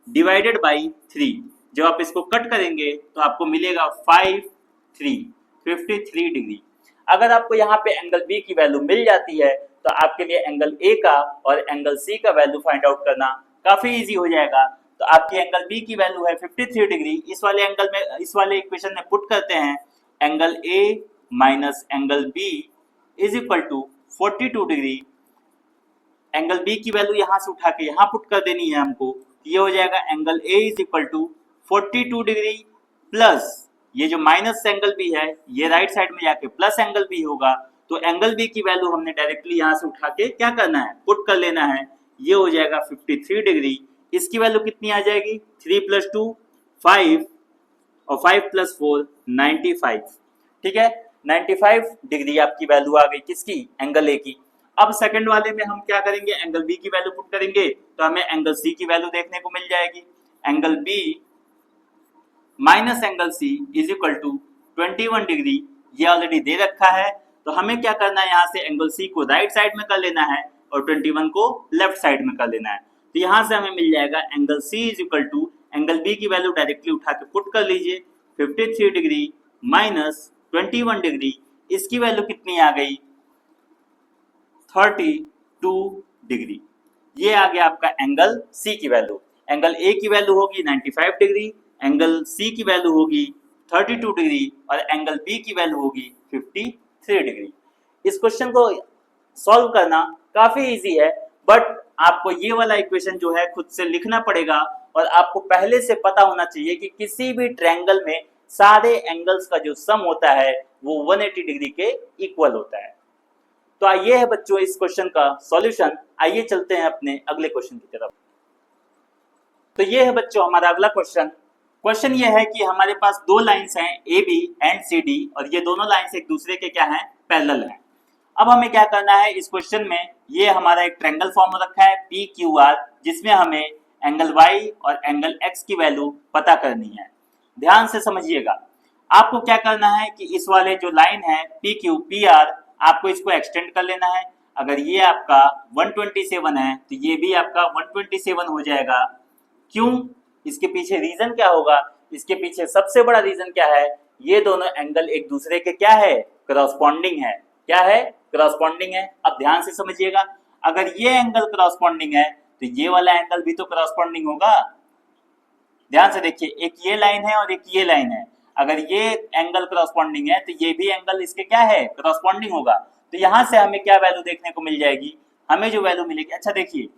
डिवाइडेड बाई 3। जब आप इसको कट करेंगे तो आपको मिलेगा 53 डिग्री। अगर आपको यहाँ पे एंगल बी की वैल्यू मिल जाती है तो आपके लिए एंगल ए का और एंगल सी का वैल्यू फाइंड आउट करना काफी इजी हो जाएगा। तो आपकी एंगल बी की वैल्यू है 53 डिग्री। इस वाले एंगल में, इस वाले इक्वेशन में पुट करते हैं angle A minus angle B is equal to 42 degree. Angle B की वैल्यू यहाँ से उठा के यहाँ पुट कर देनी है हमको। ये हो जाएगा angle A is equal to 42 degree plus ये जो माइनस एंगल बी है ये राइट साइड में जाके प्लस एंगल बी होगा। तो एंगल बी की वैल्यू हमने डायरेक्टली यहाँ से उठा के क्या करना है, पुट कर लेना है। ये हो जाएगा 53 डिग्री इसकी वैल्यू कितनी आ जाएगी 3 + 2 5 और 5 + 4 95। ठीक है, 95 डिग्री आपकी वैल्यू आ गई किसकी, एंगल ए की। अब सेकंड वाले में हम क्या करेंगे, एंगल बी की वैल्यू पुट करेंगे तो हमें एंगल सी की वैल्यू देखने को मिल जाएगी। Angle B minus angle C is equal to 21 degree, ये ऑलरेडी दे रखा है। तो हमें क्या करना है, यहाँ से एंगल सी को राइट साइड में कर लेना है और 21 को लेफ्ट साइड में कर लेना है। तो यहाँ से हमें मिल जाएगा angle C is equal to, angle B की वैल्यू डायरेक्टली उठा के पुट कर लीजिए, 53 डिग्री माइनस 21 डिग्री, इसकी वैल्यू कितनी आ गई 32 डिग्री। ये आ गया आपका एंगल सी की वैल्यू। एंगल ए की वैल्यू होगी 95 डिग्री, एंगल सी की वैल्यू होगी 32 डिग्री और एंगल बी की वैल्यू होगी 53 डिग्री। इस क्वेश्चन को सॉल्व करना काफी इजी है, बट आपको ये वाला इक्वेशन जो है खुद से लिखना पड़ेगा और आपको पहले से पता होना चाहिए कि किसी भी ट्रायंगल में सारे एंगल्स का जो सम होता है वो 180 डिग्री के इक्वल होता है। तो ये है बच्चों इस क्वेश्चन का सॉल्यूशन। आइए चलते हैं अपने अगले क्वेश्चन की तरफ। तो ये है बच्चों हमारा अगला क्वेश्चन। क्वेश्चन ये है कि हमारे पास दो लाइंस हैं A B and C D और ये दोनों लाइंस एक दूसरे के क्या हैं, पैरेलल हैं। अब हमें क्या करना है इस क्वेश्चन में, ये हमारा एक ट्रायंगल फॉर्म रखा है पी क्यू आर, जिसमें हमें एंगल वाई और एंगल एक्स की वैल्यू पता करनी है। ध्यान से समझिएगा, आपको क्या करना है कि इस वाले जो लाइन है पी क्यू पी आर, आपको इसको एक्सटेंड कर लेना है। अगर ये आपका 127 है तो ये भी आपका 127 हो जाएगा। क्यों, इसके पीछे रीजन क्या होगा, इसके पीछे सबसे बड़ा रीजन क्या है, ये दोनों एंगल एक दूसरे के क्या है, करस्पॉन्डिंग है। क्या है, करस्पॉन्डिंग है। अब ध्यान से समझिएगा, अगर ये एंगल करस्पॉन्डिंग है तो ये वाला एंगल भी तो करस्पॉन्डिंग होगा। ध्यान से देखिए, एक ये लाइन है और एक ये लाइन है, अगर ये एंगल करस्पॉन्डिंग है तो ये भी एंगल इसके क्या है, करस्पॉन्डिंग होगा। तो यहाँ से हमें क्या वैल्यू देखने को मिल जाएगी, हमें जो वैल्यू मिलेगी, अच्छा देखिए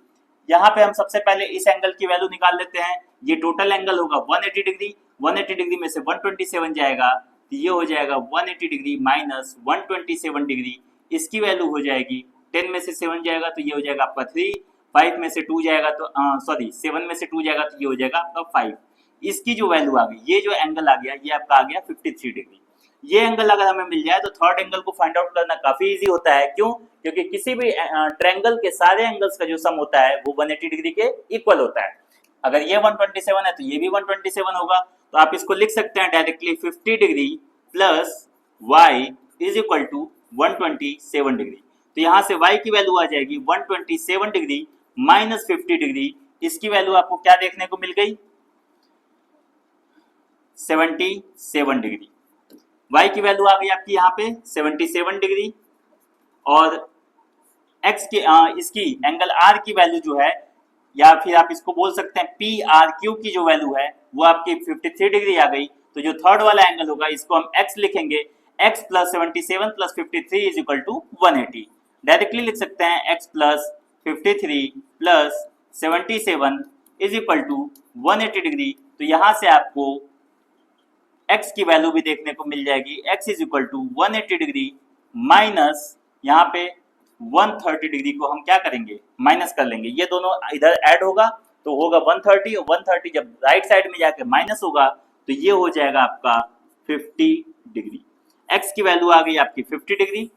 यहाँ पे हम सबसे पहले इस एंगल की वैल्यू निकाल लेते हैं। ये टोटल एंगल होगा 180 डिग्री, 180 डिग्री में से 127 जाएगा तो ये हो जाएगा 180 डिग्री माइनस 127 डिग्री, इसकी वैल्यू हो जाएगी 10 में से 7 जाएगा तो ये हो जाएगा आपका 3, 5 में से 2 जाएगा तो 7 में से 2 जाएगा तो ये हो जाएगा आपका 5। इसकी जो वैल्यू आ गई, ये जो एंगल आ गया, ये आपका आ गया 53 डिग्री। ये एंगल अगर हमें मिल जाए तो थर्ड एंगल को फाइंड आउट करना काफी इजी होता है। क्यों, क्योंकि किसी भी ट्रायंगल के सारे एंगल्स का जो सम होता है वो 180 डिग्री के इक्वल होता है। अगर ये 127 है तो ये भी 127 होगा। तो आप इसको लिख सकते हैं directly 50 degree plus y is equal to 127 degree. तो यहाँ से y की वैल्यू आ जाएगी 127 डिग्री माइनस 50 डिग्री, इसकी वैल्यू आपको क्या देखने को मिल गई, 77 डिग्री। y की वैल्यू आ गई आपकी यहाँ पे 77 डिग्री और x की इसकी एंगल r की वैल्यू जो है, या फिर आप इसको बोल सकते हैं पी आर क्यू की जो वैल्यू है वो आपकी 53 डिग्री आ गई। तो जो थर्ड वाला एंगल होगा इसको हम x लिखेंगे, x plus 77 plus 53 is equal to 180। Directly लिख सकते हैं x plus 53 plus 77 is equal to 180 degree. तो यहाँ से आपको x की वैल्यू भी देखने को मिल जाएगी, x is equal to 180 degree minus यहाँ पे 130 डिग्री को हम क्या करेंगे, माइनस कर लेंगे। ये दोनों इधर ऐड होगा तो होगा 130 और 130 जब राइट साइड में जाके माइनस होगा तो ये हो जाएगा आपका 50 डिग्री। x की वैल्यू आ गई आपकी 50 डिग्री,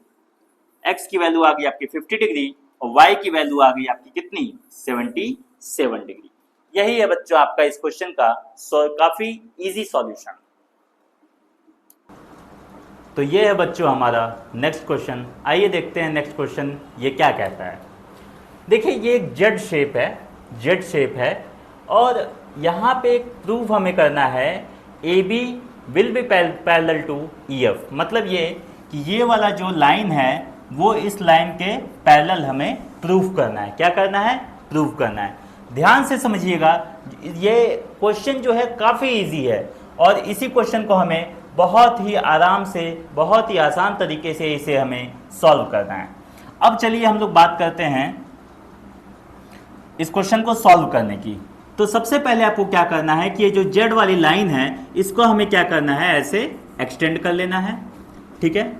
x की वैल्यू आ गई आपकी 50 डिग्री और y की वैल्यू आ गई आपकी कितनी, 77 डिग्री। यही है बच्चों आपका इस क्वेश्चन का काफी इजी सॉल्यूशन। तो ये है बच्चों हमारा नेक्स्ट क्वेश्चन। आइए देखते हैं नेक्स्ट क्वेश्चन ये क्या कहता है। देखिए ये एक जेड शेप है, जेड शेप है और यहाँ पे एक प्रूफ हमें करना है A B will be parallel to E F. मतलब ये कि ये वाला जो लाइन है वो इस लाइन के पैरेलल हमें प्रूफ करना है। क्या करना है, प्रूफ करना है। ध्यान से समझिएगा, ये क्वेश्चन जो है काफ़ी इजी है और इसी क्वेश्चन को हमें बहुत ही आराम से, बहुत ही आसान तरीके से इसे हमें सॉल्व करना है। अब चलिए हम लोग बात करते हैं इस क्वेश्चन को सॉल्व करने की। तो सबसे पहले आपको क्या करना है कि ये जो जेड वाली लाइन है इसको हमें क्या करना है, ऐसे एक्सटेंड कर लेना है, ठीक है।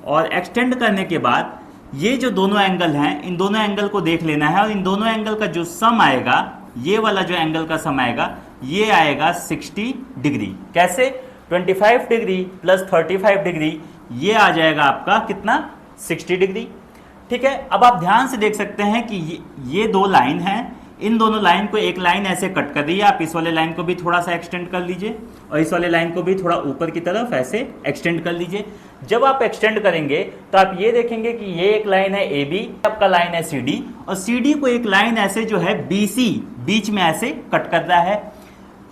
और एक्सटेंड करने के बाद ये जो दोनों एंगल हैं इन दोनों एंगल को देख लेना है और इन दोनों एंगल का जो सम आएगा ये वाला जो एंगल का सम आएगा ये आएगा 60 डिग्री। कैसे? 25 डिग्री प्लस 35 डिग्री, ये आ जाएगा आपका कितना? 60 डिग्री। ठीक है, अब आप ध्यान से देख सकते हैं कि ये दो लाइन हैं, इन दोनों लाइन को एक लाइन ऐसे कट कर दी है। आप इस वाले लाइन को भी थोड़ा सा एक्सटेंड कर लीजिए और इस वाले लाइन को भी थोड़ा ऊपर की तरफ ऐसे एक्सटेंड कर लीजिए। जब आप एक्सटेंड करेंगे तो आप ये देखेंगे कि ये एक लाइन है ए बी, आपका लाइन है सी डी, और सी डी को एक लाइन ऐसे जो है बी सी बीच में ऐसे कट कर रहा है।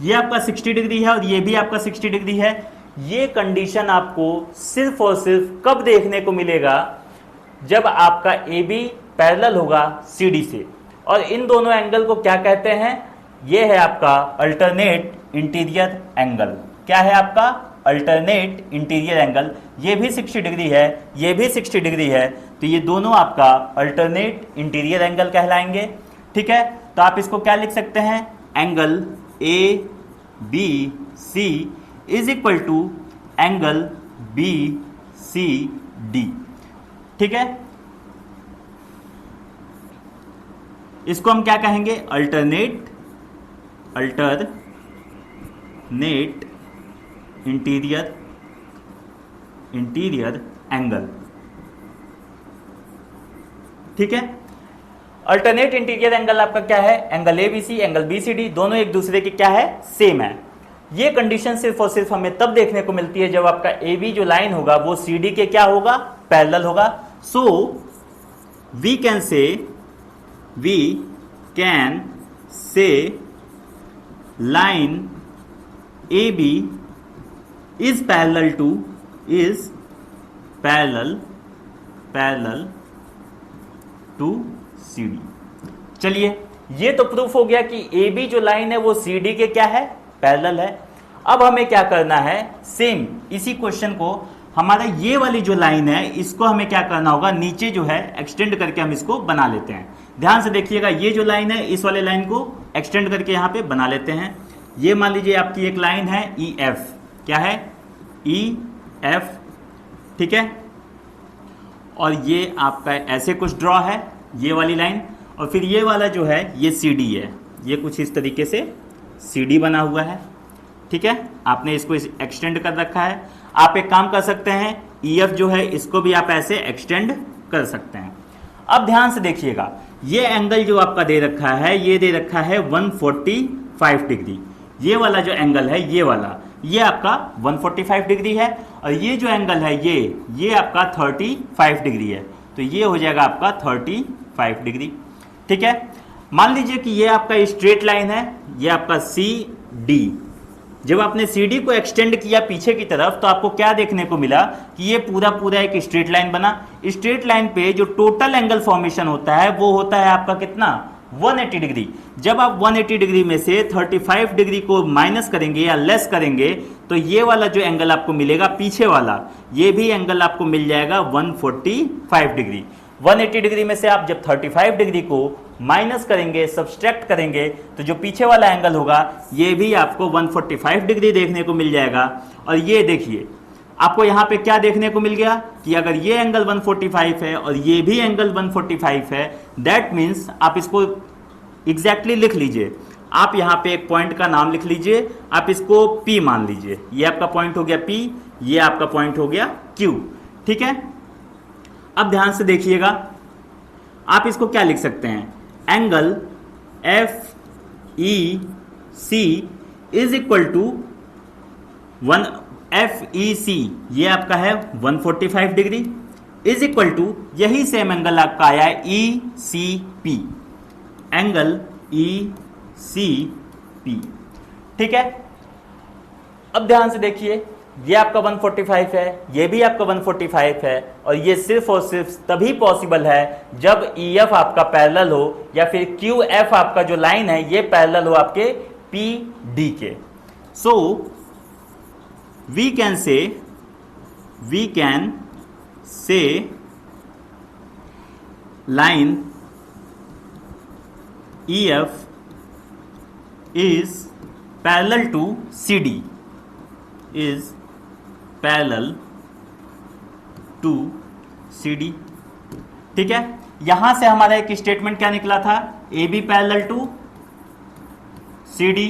ये आपका 60 डिग्री है और ये भी आपका 60 डिग्री है। ये कंडीशन आपको सिर्फ और सिर्फ कब देखने को मिलेगा? जब आपका ए बी पैरेलल होगा सी डी से। और इन दोनों एंगल को क्या कहते हैं? ये है आपका अल्टरनेट इंटीरियर एंगल। क्या है आपका? Alternate interior angle. ये भी 60 डिग्री है, ये भी 60 डिग्री है, तो ये दोनों आपका अल्टरनेट इंटीरियर एंगल कहलाएंगे। ठीक है, तो आप इसको क्या लिख सकते हैं? Angle A B C is equal to angle B C D. ठीक है, इसको हम क्या कहेंगे? Alternate interior angle. ठीक है, अल्टरनेट इंटीरियर एंगल आपका क्या है? Angle A B C, angle B C D, दोनों एक दूसरे के क्या है? सेम है। ये कंडीशन सिर्फ और सिर्फ हमें तब देखने को मिलती है जब आपका ए बी जो लाइन होगा वो सी डी के क्या होगा? पैरेलल होगा। So we can say line AB is parallel to CD। चलिए, ये तो प्रूफ हो गया कि AB जो लाइन है वो CD के क्या है? पैरेलल है। अब हमें क्या करना है? सेम इसी क्वेश्चन को हमारा ये वाली जो लाइन है इसको हमें क्या करना होगा? नीचे जो है एक्सटेंड करके हम इसको बना लेते हैं। ध्यान से देखिएगा, ये जो लाइन है इस वाले लाइन को एक्सटेंड करके यहाँ पे बना लेते हैं। ये मान लीजिए आपकी एक लाइन है ई एफ। क्या है? E F. ठीक है, और ये आपका ऐसे कुछ ड्रॉ है ये वाली लाइन, और फिर ये वाला जो है ये सी डी है, ये कुछ इस तरीके से सी डी बना हुआ है। ठीक है, आपने इसको एक्सटेंड कर रखा है। आप एक काम कर सकते हैं, ई एफ जो है इसको भी आप ऐसे एक्सटेंड कर सकते हैं। अब ध्यान से देखिएगा, ये एंगल जो आपका दे रखा है ये दे रखा है 145 डिग्री। ये वाला जो एंगल है ये वाला, ये आपका 145 डिग्री है, और ये जो एंगल है ये आपका 35 डिग्री है, तो ये हो जाएगा आपका 35 डिग्री। ठीक है, मान लीजिए कि ये आपका स्ट्रेट लाइन है, ये आपका सी डी। जब आपने सी डी को एक्सटेंड किया पीछे की तरफ तो आपको क्या देखने को मिला कि ये पूरा एक स्ट्रेट लाइन बना। स्ट्रेट लाइन पे जो टोटल एंगल फॉर्मेशन होता है वो होता है आपका कितना? 180 डिग्री। जब आप 180 डिग्री में से 35 डिग्री को माइनस करेंगे या लेस करेंगे तो ये वाला जो एंगल आपको मिलेगा पीछे वाला, ये भी एंगल आपको मिल जाएगा 145 डिग्री। 180 डिग्री में से आप जब 35 डिग्री को माइनस करेंगे, सब्सट्रैक्ट करेंगे, तो जो पीछे वाला एंगल होगा ये भी आपको 145 डिग्री देखने को मिल जाएगा। और ये देखिए, आपको यहाँ पे क्या देखने को मिल गया कि अगर ये एंगल 145 है और ये भी एंगल 145 है, दैट मीन्स आप इसको एग्जैक्टली लिख लीजिए। आप यहाँ पे एक पॉइंट का नाम लिख लीजिए, आप इसको P मान लीजिए। ये आपका पॉइंट हो गया P, ये आपका पॉइंट हो गया Q। ठीक है, अब ध्यान से देखिएगा, आप इसको क्या लिख सकते हैं? Angle FEC is equal to FEC, ये आपका है 145 डिग्री, इज इक्वल टू यही सेम एंगल आपका आया है ECP, एंगल ECP। ठीक है, अब ध्यान से देखिए, ये आपका 145 है, ये भी आपका 145 है, और ये सिर्फ और सिर्फ तभी पॉसिबल है जब EF आपका पैरेलल हो या फिर QF आपका जो लाइन है ये पैरेलल हो आपके PD के। So we can say line EF is parallel to CD, is parallel to CD। ठीक है, यहां से हमारा एक स्टेटमेंट क्या निकला था? AB parallel to C D,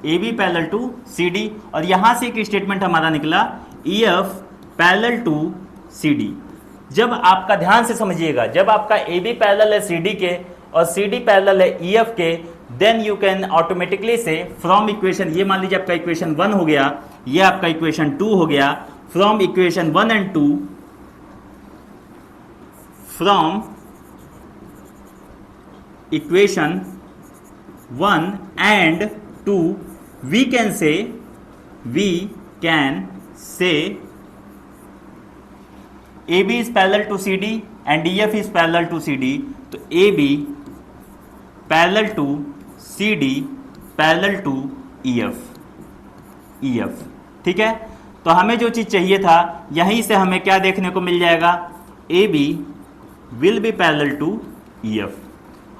A B parallel to C D, और यहां से एक स्टेटमेंट हमारा निकला E F parallel to C D. जब आपका ध्यान से समझिएगा, जब आपका ए बी पैरेलल है सी डी के और सी डी पैरेलल है ई एफ के, देन यू कैन ऑटोमेटिकली से फ्रॉम इक्वेशन, ये मान लीजिए आपका इक्वेशन 1 हो गया, ये आपका इक्वेशन 2 हो गया, from equation 1 and 2, from equation 1 and 2 we can say AB is parallel to CD and EF is parallel to CD, तो AB parallel to CD parallel to EF, ठीक है। तो हमें जो चीज चाहिए था यहीं से हमें क्या देखने को मिल जाएगा, AB will be parallel to EF।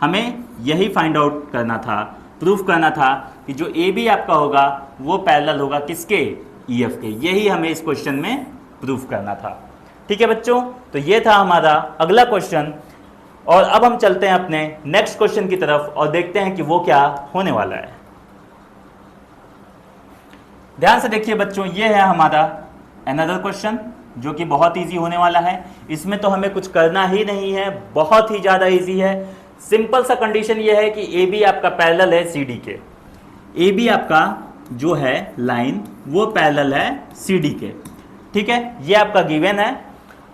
हमें यही फाइंड आउट करना था, प्रूफ करना था कि जो ए बी आपका होगा वो पैरेलल होगा किसके, ई एफ के। यही हमें इस क्वेश्चन में प्रूफ करना था। ठीक है बच्चों, तो ये था हमारा अगला क्वेश्चन, और अब हम चलते हैं अपने नेक्स्ट क्वेश्चन की तरफ और देखते हैं कि वो क्या होने वाला है। ध्यान से देखिए बच्चों, ये है हमारा अनदर क्वेश्चन जो कि बहुत इजी होने वाला है। इसमें तो हमें कुछ करना ही नहीं है, बहुत ही ज्यादा इजी है। सिंपल सा कंडीशन ये है कि ए बी आपका पैरेलल है सी डी के, ए बी आपका जो है लाइन वो पैरेलल है सी डी के, ठीक है, ये आपका गिवन है।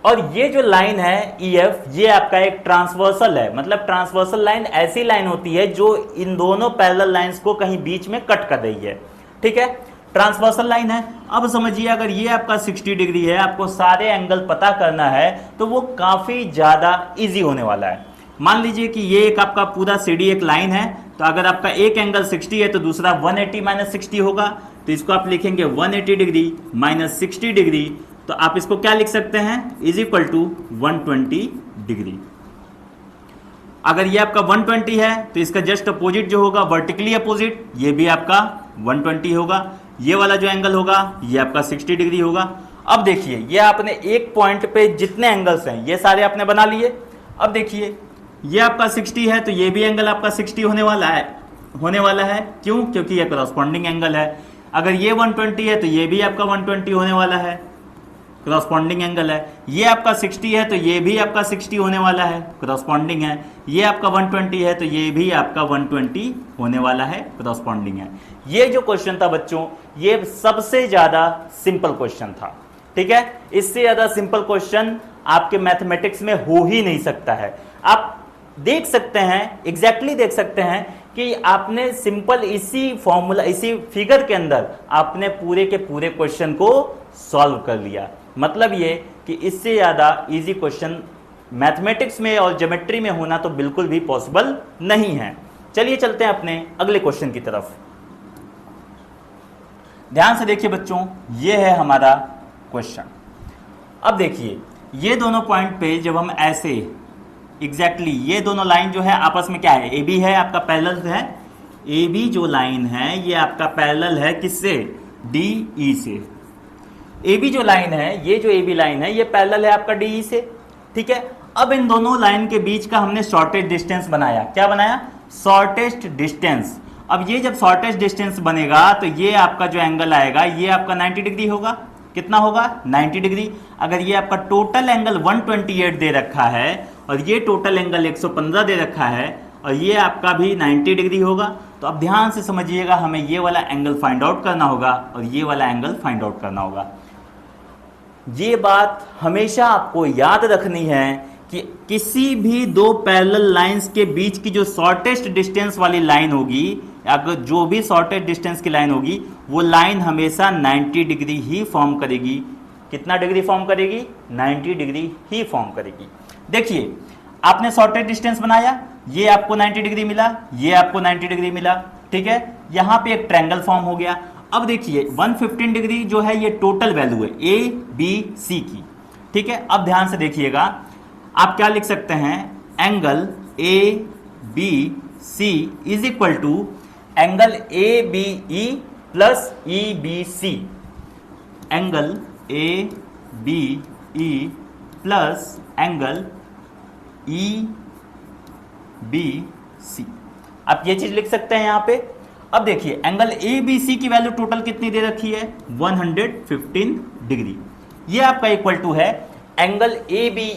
और ये जो लाइन है ई एफ, ये आपका एक ट्रांसवर्सल है, मतलब ट्रांसवर्सल लाइन ऐसी लाइन होती है जो इन दोनों पैरेलल लाइंस को कहीं बीच में कट कर रही है, ठीक है, ट्रांसवर्सल लाइन है। अब समझिए अगर ये आपका 60 डिग्री है, आपको सारे एंगल पता करना है तो वो काफी ज्यादा इजी होने वाला है। मान लीजिए कि ये एक आपका पूरा सीडी एक लाइन है, तो अगर आपका एक एंगल 60 है तो दूसरा 180 माइनस 60 होगा, तो इसको आप लिखेंगे 180 डिग्री माइनस 60 डिग्री, तो आप इसको क्या लिख सकते हैं, इज इक्वल टू 120 डिग्री। अगर ये आपका 120 है तो इसका जस्ट अपोजिट जो होगा, वर्टिकली अपोजिट, ये भी आपका 120 होगा। ये वाला जो एंगल होगा ये आपका 60 डिग्री होगा। अब देखिए, ये आपने एक पॉइंट पे जितने एंगल्स हैं ये सारे आपने बना लिए। अब देखिए ये आपका 60 है तो ये भी एंगल आपका 60 होने वाला है। क्यों? क्योंकि ये करस्पॉन्डिंग एंगल है। अगर ये 120 है तो ये भी आपका 120 होने वाला है, करस्पॉन्डिंग एंगल है। ये आपका 60 है तो ये भी आपका 60 होने वाला है, करस्पॉन्डिंग है। ये आपका 120 है तो ये भी आपका 120 होने वाला है, करस्पॉन्डिंग है। ये जो क्वेश्चन था बच्चों, ये सबसे ज्यादा सिंपल क्वेश्चन था, ठीक है। इससे ज्यादा सिंपल क्वेश्चन आपके मैथमेटिक्स में हो ही नहीं सकता है। आप देख सकते हैं, एग्जैक्टली देख सकते हैं कि आपने सिंपल इसी फॉर्मूला, इसी फिगर के अंदर आपने पूरे के पूरे क्वेश्चन को सॉल्व कर लिया। मतलब ये कि इससे ज्यादा इजी क्वेश्चन मैथमेटिक्स में और ज्योमेट्री में होना तो बिल्कुल भी पॉसिबल नहीं है। चलिए चलते हैं अपने अगले क्वेश्चन की तरफ। ध्यान से देखिए बच्चों, ये है हमारा क्वेश्चन। अब देखिए ये दोनों पॉइंट पे जब हम ऐसे एग्जैक्टली ये दोनों लाइन जो है आपस में क्या है, ए बी है आपका पैरेलल है। ए बी जो लाइन है ये आपका पैरेलल है किससे, डी ई से। ए बी जो लाइन है, ये जो ए बी लाइन है ये पैरेलल है आपका डी ई से, ठीक है। अब इन दोनों लाइन के बीच का हमने शॉर्टेस्ट डिस्टेंस बनाया। क्या बनाया, शॉर्टेस्ट डिस्टेंस। अब ये जब शॉर्टेस्ट डिस्टेंस बनेगा तो ये आपका जो एंगल आएगा ये आपका 90 डिग्री होगा। कितना होगा, 90 डिग्री। अगर ये आपका टोटल एंगल 128 दे रखा है और ये टोटल एंगल 115 दे रखा है और ये आपका भी 90 डिग्री होगा, तो अब ध्यान से समझिएगा, हमें ये वाला एंगल फाइंड आउट करना होगा और ये वाला एंगल फाइंड आउट करना होगा। ये बात हमेशा आपको याद रखनी है कि किसी भी दो पैरेलल लाइंस के बीच की जो शॉर्टेस्ट डिस्टेंस वाली लाइन होगी, अगर जो भी शॉर्टेस्ट डिस्टेंस की लाइन होगी वो लाइन हमेशा 90 डिग्री ही फॉर्म करेगी। कितना डिग्री फॉर्म करेगी, 90 डिग्री ही फॉर्म करेगी। देखिए आपने शॉर्टेस्ट डिस्टेंस बनाया, ये आपको 90 डिग्री मिला, ये आपको 90 डिग्री मिला, ठीक है। यहां पे एक ट्रायंगल फॉर्म हो गया। अब देखिए 115 डिग्री जो है ये टोटल वैल्यू है ए बी सी की, ठीक है। अब ध्यान से देखिएगा, आप क्या लिख सकते हैं, angle A B C is equal to angle A B E plus E B C. Angle A B E plus angle E B C. आप ये चीज लिख सकते हैं यहां पे। अब देखिए एंगल ए बी सी की वैल्यू टोटल कितनी दे रखी है 115 डिग्री। ये आपका इक्वल टू है एंगल ए बी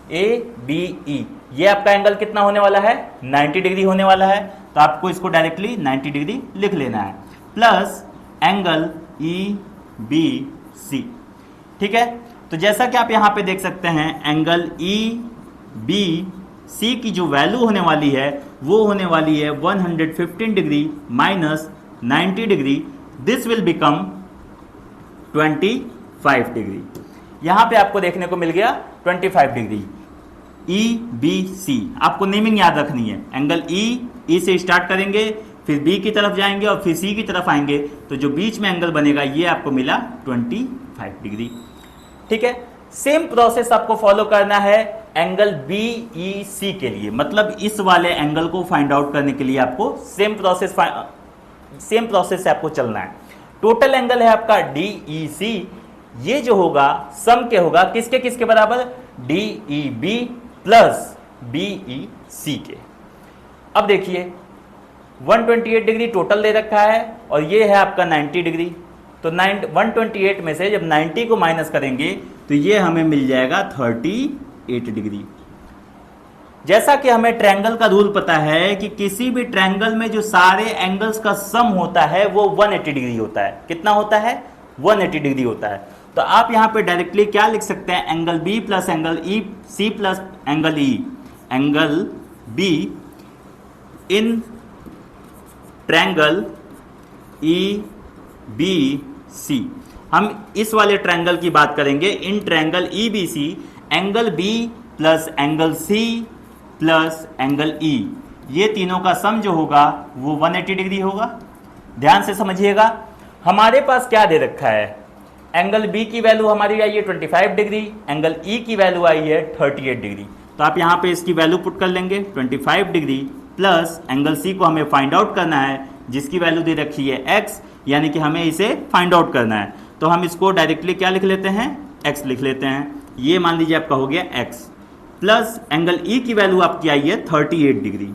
ई, ये आपका एंगल कितना होने वाला है 90 डिग्री होने वाला है। तो आपको इसको डायरेक्टली 90 डिग्री लिख लेना है, plus angle E B C. ठीक है, तो जैसा कि आप यहां पे देख सकते हैं एंगल ई बी सी की जो वैल्यू होने वाली है वो होने वाली है 115 degree minus 90 degree, this will become 25 degree. यहां पे आपको देखने को मिल गया 25 डिग्री। ई बी सी आपको नेमिंग याद रखनी है, एंगल ई से स्टार्ट करेंगे, फिर बी की तरफ जाएंगे और फिर सी की तरफ आएंगे, तो जो बीच में एंगल बनेगा ये आपको मिला 25 डिग्री। ठीक है, सेम प्रोसेस आपको फॉलो करना है एंगल बी ई सी के लिए, मतलब इस वाले एंगल को फाइंड आउट करने के लिए आपको सेम प्रोसेस से आपको चलना है। टोटल एंगल है आपका डी ई सी, ये जो होगा सम के होगा किसके किसके बराबर, D E B plus B E C के। अब देखिए 128 डिग्री टोटल दे रखा है और ये है आपका 90 डिग्री, तो 128 में से जब 90 को माइनस करेंगे तो ये हमें मिल जाएगा 38 डिग्री। जैसा कि हमें ट्रायंगल का रूल पता है कि किसी भी ट्रायंगल में जो सारे एंगल्स का सम होता है वो 180 डिग्री होता है। कितना होता है 180 डिग्री होता है। तो आप यहां पे डायरेक्टली क्या लिख सकते हैं, angle B plus angle E C plus angle E, angle B in triangle E B C. हम इस वाले ट्रायंगल की बात करेंगे, in triangle E B C angle B plus angle C plus angle E, ये तीनों का सम जो होगा वो 180 डिग्री होगा। ध्यान से समझिएगा, हमारे पास क्या दे रखा है, एंगल बी की वैल्यू हमारी आई है 25 डिग्री, एंगल ई की वैल्यू आई है 38 डिग्री। तो आप यहां पे इसकी वैल्यू पुट कर लेंगे 25 डिग्री प्लस एंगल सी को हमें फाइंड आउट करना है जिसकी वैल्यू दे रखी है x, यानी कि हमें इसे फाइंड आउट करना है। तो हम इसको डायरेक्टली क्या लिख लेते हैं, x लिख लेते हैं। ये मान लीजिए आपका हो गया x, प्लस एंगल ई की वैल्यू आपकी आई है 38 डिग्री,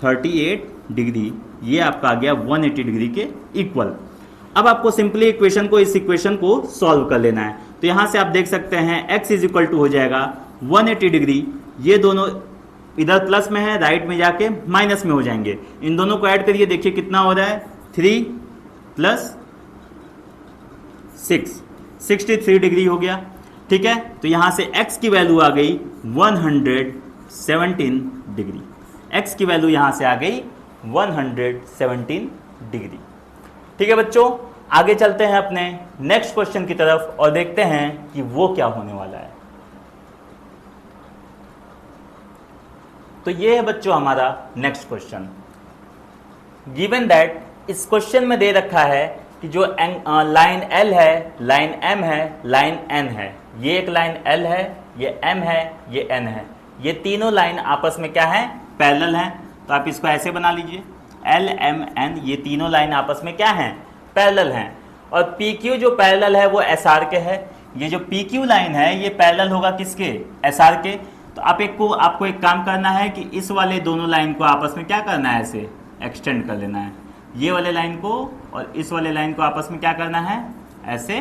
38 डिग्री ये आपका आ गया 180 डिग्री के इक्वल। अब आपको सिंपली इस इक्वेशन को सॉल्व कर लेना है। तो यहां से आप देख सकते हैं x इज इक्वल टू हो जाएगा 180 डिग्री, ये दोनों इधर प्लस में है, राइट में जाके माइनस में हो जाएंगे। इन दोनों को ऐड करिए, देखिए कितना हो रहा है 3 प्लस 6, 63 डिग्री हो गया। ठीक है, तो यहां से x की वैल्यू आ गई 117 डिग्री, x की वैल्यू यहां से आ गई 117 डिग्री। ठीक है बच्चों, आगे चलते हैं अपने नेक्स्ट क्वेश्चन की तरफ और देखते हैं कि वो क्या होने वाला है। तो ये है बच्चों हमारा नेक्स्ट क्वेश्चन। गिवन दैट इस क्वेश्चन में दे रखा है कि जो लाइन L है, लाइन M है, लाइन N है, ये एक लाइन L है, ये M है, ये N है, ये तीनों लाइन आपस में क्या है, पैरेलल हैं। तो आप इसको ऐसे बना लीजिए L M N, ये तीनों लाइन आपस में क्या हैं, पैरेलल हैं। और PQ जो पैरेलल है वो SR के है। ये जो PQ लाइन है ये पैरेलल होगा किसके, SR के। तो आपको एक काम करना है कि इस वाले दोनों लाइन को आपस में क्या करना है, ऐसे एक्सटेंड कर लेना है। ये वाले लाइन को और इस वाले लाइन को आपस में क्या करना है, ऐसे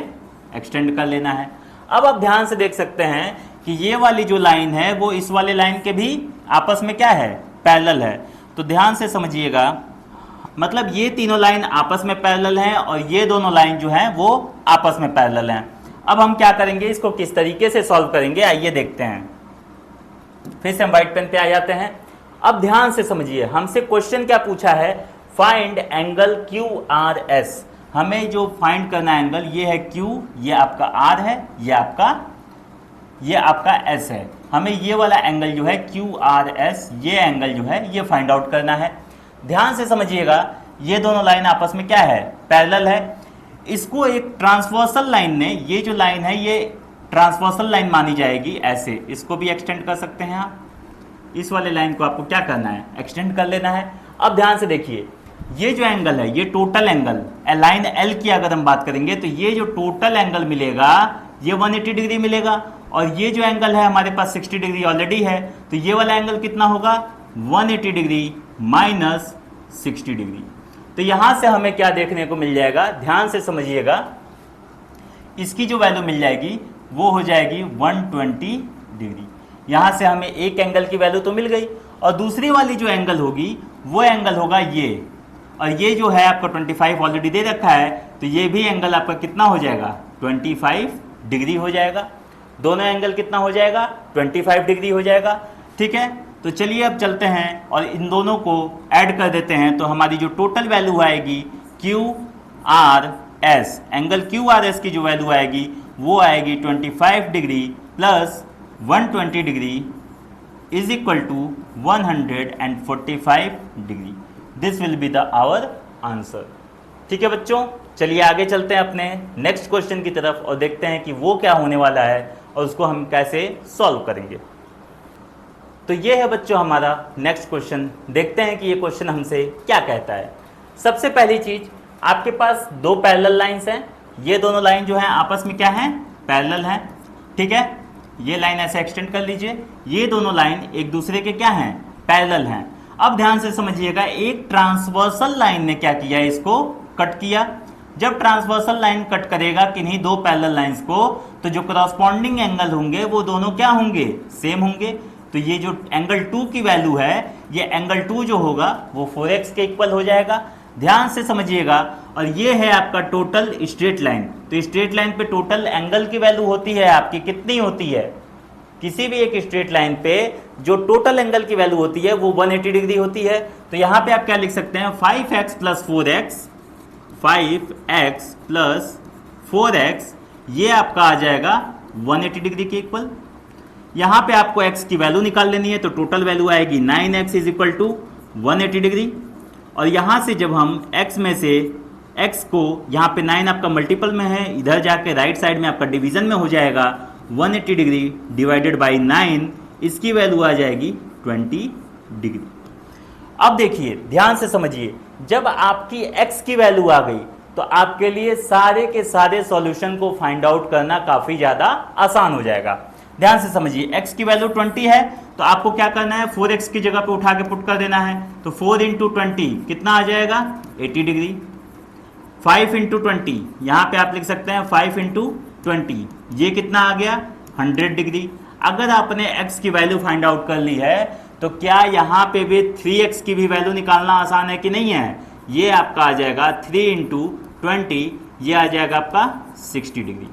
एक्सटेंड कर लेना है। अब आप ध्यान से देख सकते हैं कि ये वाली जो लाइन है वो इस वाले लाइन के भी आपस में क्या है, पैरेलल है। तो ध्यान से समझिएगा, मतलब ये तीनों लाइन आपस में पैरेलल हैं और ये दोनों लाइन जो हैं वो आपस में पैरेलल हैं। अब हम क्या करेंगे, इसको किस तरीके से सॉल्व करेंगे आइए देखते हैं। फिर से हम व्हाइट पेन पे आ जाते हैं। अब ध्यान से समझिए, हमसे क्वेश्चन क्या पूछा है, find angle Q R S. हमें जो फाइंड करना है एंगल, ये है Q, ये आपका R है, ये आपका S है। हमें ये वाला एंगल जो है QRS, ये एंगल जो है ये फाइंड आउट करना है। ध्यान से समझिएगा, ये दोनों लाइन आपस में क्या है, पैरेलल है। इसको एक ट्रांसवर्सल लाइन ने, ये जो लाइन है ये ट्रांसवर्सल लाइन मानी जाएगी, ऐसे इसको भी एक्सटेंड कर सकते हैं आप। इस वाले लाइन को आपको क्या करना है, एक्सटेंड कर लेना है। अब ध्यान से देखिए, ये जो एंगल है ये टोटल एंगल, लाइन L की अगर हम बात करेंगे तो ये जो टोटल एंगल मिलेगा ये 180 डिग्री मिलेगा। और ये जो एंगल है हमारे पास 60 डिग्री ऑलरेडी है, तो ये वाला एंगल कितना होगा, 180 डिग्री माइनस 60 डिग्री। तो यहां से हमें क्या देखने को मिल जाएगा, ध्यान से समझिएगा, इसकी जो वैल्यू मिल जाएगी वो हो जाएगी 120 डिग्री। यहां से हमें एक एंगल की वैल्यू तो मिल गई, और दूसरी वाली जो एंगल होगी वो एंगल होगा ये, और ये जो है आपका 25 ऑलरेडी दे रखा है, तो ये भी एंगल आपका कितना हो जाएगा, 25 डिग्री हो जाएगा। दोनों एंगल कितना हो जाएगा, 25 डिग्री हो जाएगा। ठीक है, तो चलिए अब चलते हैं और इन दोनों को ऐड कर देते हैं, तो हमारी जो टोटल वैल्यू आएगी QRS, एंगल QRS की जो वैल्यू आएगी वो आएगी 25 degree plus 120 degree is equal to 145 degree. This will be the our answer. ठीक है बच्चों, चलिए आगे चलते हैं अपने नेक्स्ट क्वेश्चन की तरफ और देखते हैं कि वो क्या होने वाला है और उसको हम कैसे सॉल्व करेंगे। तो ये है बच्चों हमारा नेक्स्ट क्वेश्चन। देखते हैं कि ये क्वेश्चन हमसे क्या कहता है। सबसे पहली चीज, आपके पास दो पैरेलल लाइंस हैं। ये दोनों लाइन जो है आपस में क्या है, पैरेलल हैं। ठीक है, ये लाइन ऐसे एक्सटेंड कर लीजिए। ये दोनों लाइन एक दूसरे के क्या हैं, पैरेलल हैं। अब ध्यान से समझिएगा, एक ट्रांसवर्सल लाइन ने क्या किया, इसको कट किया। जब ट्रांसवर्सल लाइन कट करेगा किन्हीं दो पैरेलल लाइंस को, तो जो करस्पॉन्डिंग एंगल होंगे वो दोनों क्या होंगे, सेम होंगे। तो ये जो एंगल 2 की वैल्यू है, ये एंगल 2 जो होगा वो 4x के इक्वल हो जाएगा। ध्यान से समझिएगा, और ये है आपका टोटल स्ट्रेट लाइन। तो स्ट्रेट लाइन पे टोटल एंगल की वैल्यू होती है आपकी कितनी होती है, किसी भी एक स्ट्रेट लाइन पे जो टोटल एंगल की वैल्यू होती है वो 180 डिग्री होती है। तो यहां पे आप क्या लिख सकते हैं, 5x plus 4x, 5x plus 4x, ये आपका आ जाएगा 180 डिग्री के इक्वल। यहां पे आपको x की वैल्यू निकाल लेनी है, तो टोटल वैल्यू आएगी 9x is equal to 180 degree. और यहां से जब हम x में से x को, यहाँ पे 9 आपका मल्टीपल में है, इधर जाके राइट साइड में आपका डिवीजन में हो जाएगा 180 डिग्री डिवाइडेड बाई 9, इसकी वैल्यू आ जाएगी 20 डिग्री। अब देखिए ध्यान से समझिए, जब आपकी x की वैल्यू आ गई तो आपके लिए सारे के सारे सॉल्यूशन को फाइंड आउट करना काफी ज्यादा आसान हो जाएगा। ध्यान से समझिए, x की वैल्यू 20 है, तो आपको क्या करना है, 4x की जगह पे उठा के पुट कर देना है। तो 4 इंटू 20 कितना आ जाएगा, 80 डिग्री। 5 इंटू 20, यहाँ पे आप लिख सकते हैं 5 इंटू 20, ये कितना आ गया, 100 डिग्री। अगर आपने x की वैल्यू फाइंड आउट कर ली है, तो क्या यहाँ पे भी 3x की भी वैल्यू निकालना आसान है कि नहीं है। ये आपका आ जाएगा 3 इंटू 20, ये आ जाएगा आपका 60 डिग्री।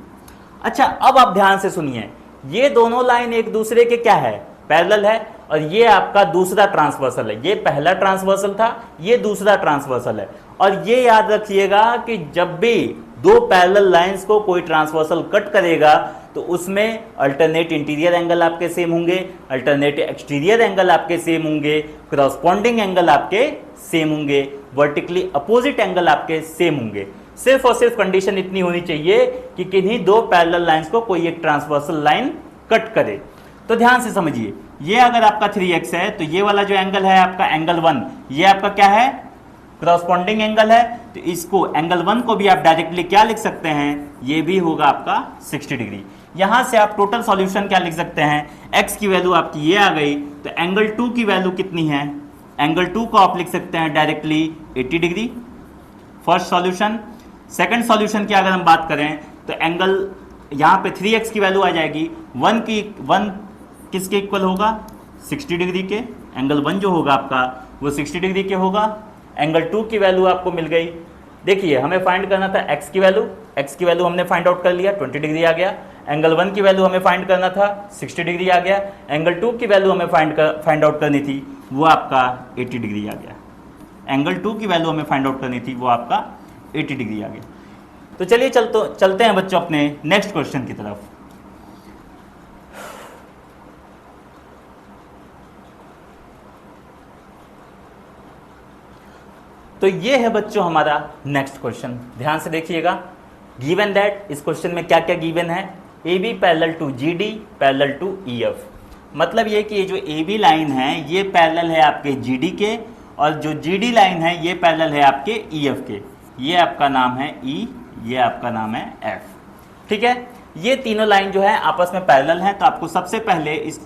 अच्छा, अब आप ध्यान से सुनिए, ये दोनों लाइन एक दूसरे के क्या है, पैरेलल है, और ये आपका दूसरा ट्रांसवर्सल है। ये पहला ट्रांसवर्सल था, ये दूसरा ट्रांसवर्सल है। और ये याद रखिएगा कि जब भी दो पैरेलल लाइंस को कोई ट्रांसवर्सल कट करेगा, तो उसमें अल्टरनेट इंटीरियर एंगल आपके सेम होंगे, अल्टरनेट एक्सटीरियर एंगल आपके सेम होंगे, करस्पॉन्डिंग एंगल आपके सेम होंगे, वर्टिकली अपोजिट एंगल आपके सेम होंगे। सिर्फ और सिर्फ कंडीशन इतनी होनी चाहिए कि किन्हीं दो पैरेलल लाइंस को कोई एक ट्रांसवर्सल लाइन कट करे। तो ध्यान से समझिए, ये अगर आपका 3x है, तो ये वाला जो एंगल है आपका एंगल 1, ये आपका क्या है, करस्पॉन्डिंग एंगल है। तो इसको एंगल 1 को भी आप डायरेक्टली क्या लिख सकते हैं, ये भी होगा आपका 60 डिग्री। यहां से आप टोटल सॉल्यूशन क्या लिख सकते हैं, x की वैल्यू आपकी ये आ गई, तो एंगल 2 की वैल्यू कितनी है, एंगल 2 को आप लिख सकते हैं directly 80 degree, first solution. Second solution की अगर हम बात करें, तो एंगल यहाँ पे 3x की वैल्यू आ जाएगी, 1 किसके इक्वल होगा, 60 डिग्री के। एंगल 1 जो होगा आपका वो 60 डिग्री के होगा। एंगल 2 की वैल्यू आपको मिल गई। देखिए, हमें फाइंड करना था x की वैल्यू हमने फाइंड आउट कर लिया, 20 डिग्री आ गया। एंगल 1 की वैल्यू हमें फाइंड करना था, 60 डिग्री आ गया। एंगल 2 की वैल्यू हमें फाइंड आउट करनी थी, वो आपका 80 डिग्री आ गया। एंगल 2 की वैल्यू हमें फाइंड आउट करनी थी, वो आपका 80 डिग्री आ गया। तो चलिए चलते हैं बच्चों अपने नेक्स्ट क्वेश्चन की तरफ। तो ये है बच्चों हमारा नेक्स्ट क्वेश्चन, ध्यान से देखिएगा। गिवन दैट, इस क्वेश्चन में क्या क्या गिवन है, AB parallel to GD parallel to EF। मतलब ये कि ये जो AB लाइन है ये पैरेलल है आपके GD के, और जो GD लाइन है ये पैरेलल है आपके EF के। ये आपका नाम है E, ये आपका नाम है F। ठीक है, ये तीनों लाइन जो है आपस में पैरेलल हैं। तो आपको सबसे पहले इस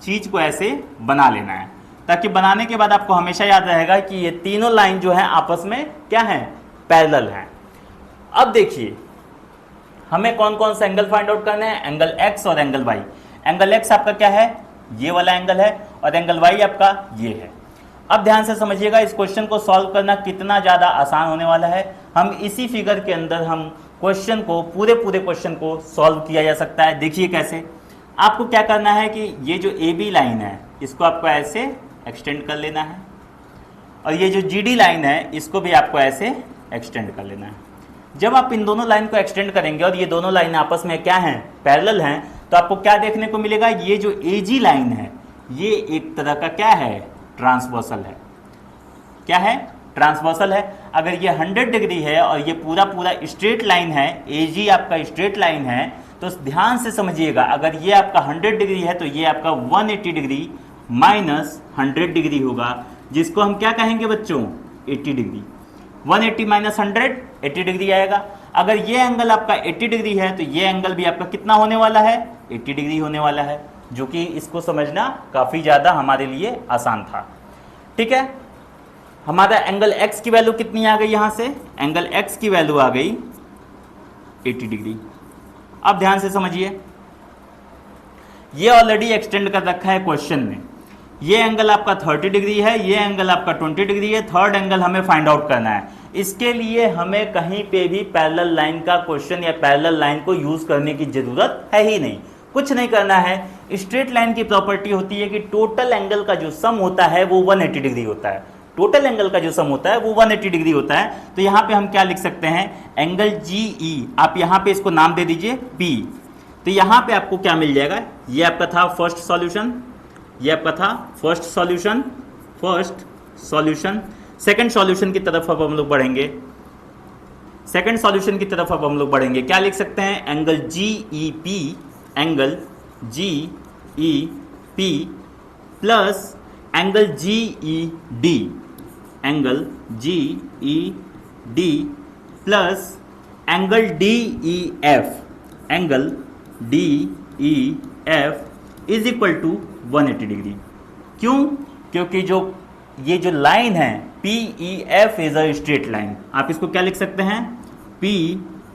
चीज को ऐसे बना लेना है। ताकि बनाने के बाद आपको हमेशा याद रहेगा कि ये तीनों लाइन जो है आपस में क्या है, पैरेलल हैं। अब देखिए हमें कौन कौन सा एंगल फाइंड आउट करना है, एंगल एक्स और एंगल वाई। एंगल एक्स आपका क्या है, ये वाला एंगल है, और एंगल वाई आपका ये है। अब ध्यान से समझिएगा, इस क्वेश्चन को सॉल्व करना कितना ज़्यादा आसान होने वाला है। हम इसी फिगर के अंदर हम क्वेश्चन को पूरे क्वेश्चन को सॉल्व किया जा सकता है। देखिए कैसे, आपको क्या करना है कि ये जो ए बी लाइन है इसको आपको ऐसे एक्सटेंड कर लेना है, और ये जो जी डी लाइन है इसको भी आपको ऐसे एक्सटेंड कर लेना है। जब आप इन दोनों लाइन को एक्सटेंड करेंगे और ये दोनों लाइन आपस में क्या हैं, पैरेलल हैं, तो आपको क्या देखने को मिलेगा, ये जो ए जी लाइन है ये एक तरह का क्या है, ट्रांसवर्सल है। क्या है, ट्रांसवर्सल है। अगर ये 100 डिग्री है और ये पूरा स्ट्रेट लाइन है, ए जी आपका स्ट्रेट लाइन है, तो ध्यान से समझिएगा, अगर ये आपका 100 डिग्री है तो ये आपका 180 डिग्री माइनस 100 डिग्री होगा, जिसको हम क्या कहेंगे बच्चों, 80 डिग्री। 180 माइनस 100 80 डिग्री आएगा। अगर ये एंगल आपका 80 डिग्री है तो ये एंगल भी आपका कितना होने वाला है, 80 डिग्री होने वाला है, जो कि इसको समझना काफ़ी ज़्यादा हमारे लिए आसान था। ठीक है, हमारा एंगल एक्स की वैल्यू कितनी आ गई, यहाँ से एंगल एक्स की वैल्यू आ गई 80 डिग्री। अब ध्यान से समझिए, ये ऑलरेडी एक्सटेंड कर रखा है क्वेश्चन में। ये एंगल आपका 30 डिग्री है, ये एंगल आपका 20 डिग्री है। थर्ड एंगल हमें फाइंड आउट करना है। इसके लिए हमें कहीं पे भी पैरेलल लाइन का क्वेश्चन या पैरेलल लाइन को यूज करने की जरूरत है ही नहीं, कुछ नहीं करना है। स्ट्रेट लाइन की प्रॉपर्टी होती है कि टोटल एंगल का जो सम होता है वो 180 डिग्री होता है। टोटल एंगल का जो सम होता है वो 180 डिग्री होता है। तो यहाँ पे हम क्या लिख सकते हैं, एंगल जी ई, आप यहाँ पे इसको नाम दे दीजिए पी। तो यहाँ पे आपको क्या मिल जाएगा, ये आपका था फर्स्ट सॉल्यूशन, ये आपका था फर्स्ट सॉल्यूशन। सेकंड सॉल्यूशन की तरफ अब हम लोग बढ़ेंगे। सेकंड सॉल्यूशन की तरफ अब हम लोग बढ़ेंगे, क्या लिख सकते हैं, angle G E P, angle G E P plus angle G E D, angle G E D plus angle D E F, angle D E F is equal to 180 degree. क्यों, क्योंकि ये जो लाइन है P E F is a straight line. आप इसको क्या लिख सकते हैं, P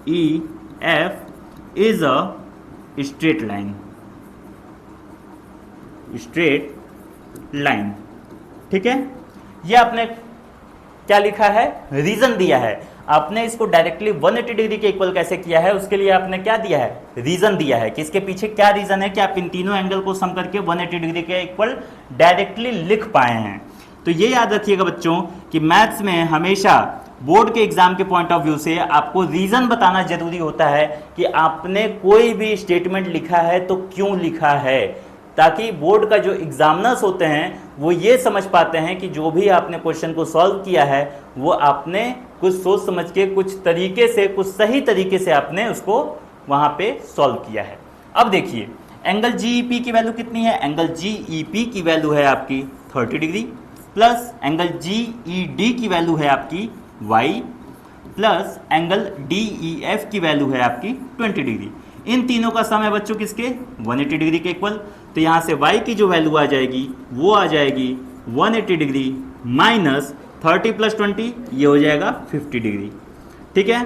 E F is a straight line, straight line. ठीक है, ये आपने क्या लिखा है, रीजन दिया है। आपने इसको डायरेक्टली 180 डिग्री के इक्वल कैसे किया है, उसके लिए आपने क्या दिया है, रीजन दिया है कि इसके पीछे क्या रीजन है कि आप इन तीनों एंगल को सम करके 180 डिग्री के इक्वल डायरेक्टली लिख पाए हैं। तो ये याद रखिएगा बच्चों कि मैथ्स में हमेशा बोर्ड के एग्जाम के पॉइंट ऑफ व्यू से आपको रीजन बताना जरूरी होता है कि आपने कोई भी स्टेटमेंट लिखा है तो क्यों लिखा है, ताकि बोर्ड का जो एग्जामिनर्स होते हैं वो ये समझ पाते हैं कि जो भी आपने क्वेश्चन को सॉल्व किया है वो आपने कुछ सोच समझ के, कुछ तरीके से, कुछ सही तरीके से आपने उसको वहाँ पे सॉल्व किया है। अब देखिए एंगल जीईपी की वैल्यू कितनी है, एंगल जीईपी की वैल्यू है आपकी 30 डिग्री प्लस एंगल जीईडी की वैल्यू है आपकी y प्लस एंगल डीईएफ की वैल्यू है आपकी 20 डिग्री। इन तीनों का सम है बच्चों किसके, 180 डिग्री के इक्वल। तो यहाँ से y की जो वैल्यू आ जाएगी वो आ जाएगी 180 डिग्री माइनस 30 प्लस 20, ये हो जाएगा 50 डिग्री। ठीक है,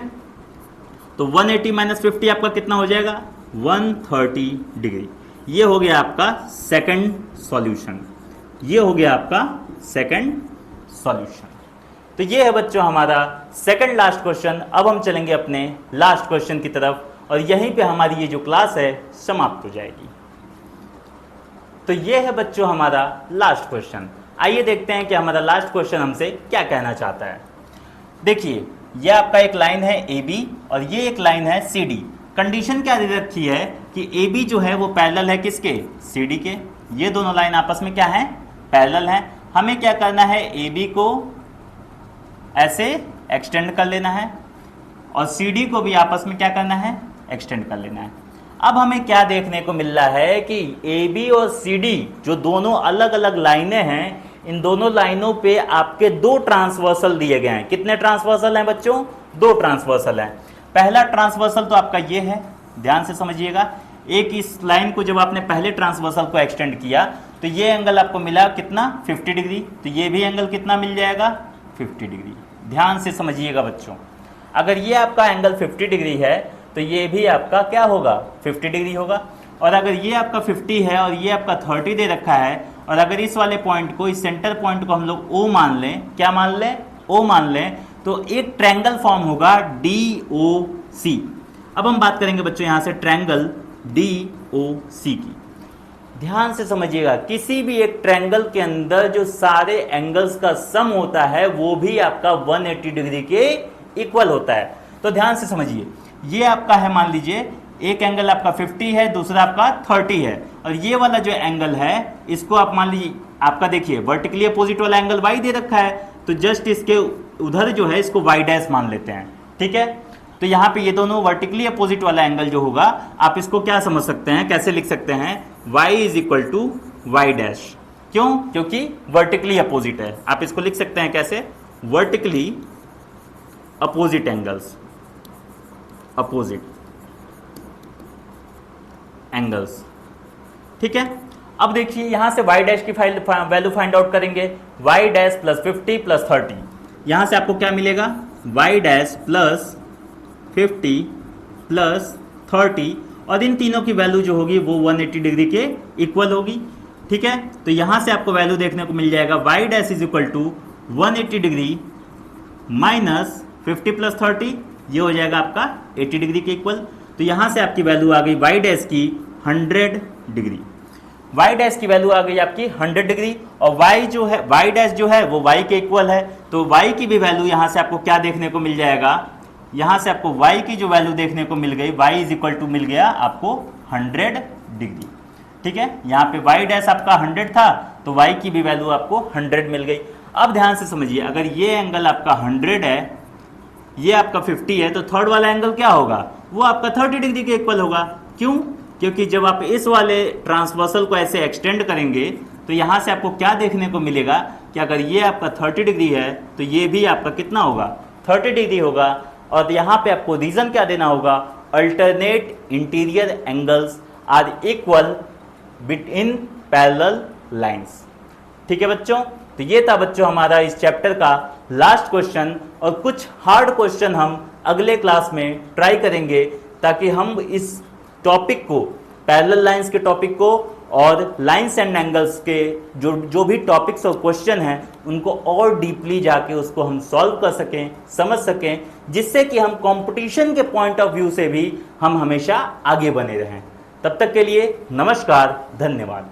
तो 180 माइनस 50 आपका कितना हो जाएगा, 130 डिग्री। ये हो गया आपका सेकंड सॉल्यूशन, ये हो गया आपका सेकंड सॉल्यूशन। तो ये है बच्चों हमारा सेकंड लास्ट क्वेश्चन। अब हम चलेंगे अपने लास्ट क्वेश्चन की तरफ और यहीं पे हमारी ये जो क्लास है समाप्त हो जाएगी। तो ये है बच्चों हमारा लास्ट क्वेश्चन। आइए देखते हैं कि हमारा लास्ट क्वेश्चन हमसे क्या कहना चाहता है। देखिए ये आपका एक लाइन है ए बी और ये एक लाइन है सी डी। कंडीशन क्या दे रखी है कि ए बी जो है वो पैरेलल है किसके, सी डी के। ये दोनों लाइन आपस में क्या है, पैरेलल है। हमें क्या करना है, ए बी को ऐसे एक्सटेंड कर लेना है और सी डी को भी आपस में क्या करना है, एक्सटेंड कर लेना है। अब हमें क्या देखने को मिल रहा है कि ए बी और सी डी जो दोनों अलग अलग लाइनें हैं, इन दोनों लाइनों पे आपके दो ट्रांसवर्सल दिए गए हैं। कितने ट्रांसवर्सल हैं बच्चों, दो ट्रांसवर्सल हैं। पहला ट्रांसवर्सल तो आपका ये है, ध्यान से समझिएगा, एक इस लाइन को जब आपने पहले ट्रांसवर्सल को एक्सटेंड किया तो ये एंगल आपको मिला कितना 50 डिग्री, तो ये भी एंगल कितना मिल जाएगा 50 डिग्री। ध्यान से समझिएगा बच्चों, अगर ये आपका एंगल 50 डिग्री है तो ये भी आपका क्या होगा 50 डिग्री होगा। और अगर ये आपका 50 है और ये आपका 30 दे रखा है, और अगर इस वाले पॉइंट को, इस सेंटर पॉइंट को हम लोग O मान लें, क्या मान लें, O मान लें, तो एक ट्रायंगल फॉर्म होगा DOC। अब हम बात करेंगे बच्चों यहाँ से ट्रायंगल DOC की। ध्यान से समझिएगा, किसी भी एक ट्रायंगल के अंदर जो सारे एंगल्स का सम होता है वो भी आपका 180 डिग्री के इक्वल होता है। तो ध्यान से समझिए, ये आपका है, मान लीजिए एक एंगल आपका 50 है, दूसरा आपका 30 है, और ये वाला जो एंगल है इसको आप मान लीजिए आपका देखिए वर्टिकली अपोजिट वाला एंगल y दे रखा है, तो जस्ट इसके उधर जो है इसको y डैश मान लेते हैं, ठीक है। तो यहाँ पे ये दोनों वर्टिकली अपोजिट वाला एंगल जो होगा आप इसको क्या समझ सकते हैं, कैसे लिख सकते हैं, y is equal to y dash. क्यों? क्योंकि वर्टिकली अपोजिट है। आप इसको लिख सकते हैं कैसे, vertically opposite angles, opposite angles, ठीक है। अब देखिए यहां से y डैश की वैल्यू फाइंड आउट करेंगे, y डैश प्लस 50 प्लस 30, यहां से आपको क्या मिलेगा, y डैश प्लस 50 प्लस 30, और इन तीनों की वैल्यू जो होगी वो 180 डिग्री के इक्वल होगी, ठीक है। तो यहां से आपको वैल्यू देखने को मिल जाएगा y dash is equal to 180 degree minus 50 plus 30, ये हो जाएगा आपका 80 डिग्री के इक्वल। तो यहां से आपकी वैल्यू आ गई y डैश की 100 डिग्री, y डैश की वैल्यू आ गई आपकी 100 डिग्री, और y जो है, y डैश जो है वो y के इक्वल है, तो y की भी वैल्यू यहां से आपको क्या देखने को मिल जाएगा, यहां से आपको y की जो वैल्यू देखने को मिल गई, y इज इक्वल टू मिल गया आपको 100 डिग्री, ठीक है। यहाँ पे y डैश आपका 100 था तो y की भी वैल्यू आपको 100 मिल गई। अब ध्यान से समझिए, अगर ये एंगल आपका 100 है, ये आपका 50 है, तो थर्ड वाला एंगल क्या होगा, वो आपका 30 डिग्री के इक्वल होगा। क्यों? क्योंकि जब आप इस वाले ट्रांसवर्सल को ऐसे एक्सटेंड करेंगे तो यहाँ से आपको क्या देखने को मिलेगा कि अगर ये आपका 30 डिग्री है तो ये भी आपका कितना होगा 30 डिग्री होगा। और यहाँ पे आपको रीजन क्या देना होगा, alternate interior angles are equal between parallel lines, ठीक है बच्चों। तो ये था बच्चों हमारा इस चैप्टर का लास्ट क्वेश्चन, और कुछ हार्ड क्वेश्चन हम अगले क्लास में ट्राई करेंगे ताकि हम इस टॉपिक को, पैरेलल लाइंस के टॉपिक को और लाइंस एंड एंगल्स के जो भी टॉपिक्स और क्वेश्चन हैं उनको और डीपली जाके उसको हम सॉल्व कर सकें, समझ सकें, जिससे कि हम कंपटीशन के पॉइंट ऑफ व्यू से भी हम हमेशा आगे बने रहें। तब तक के लिए नमस्कार, धन्यवाद।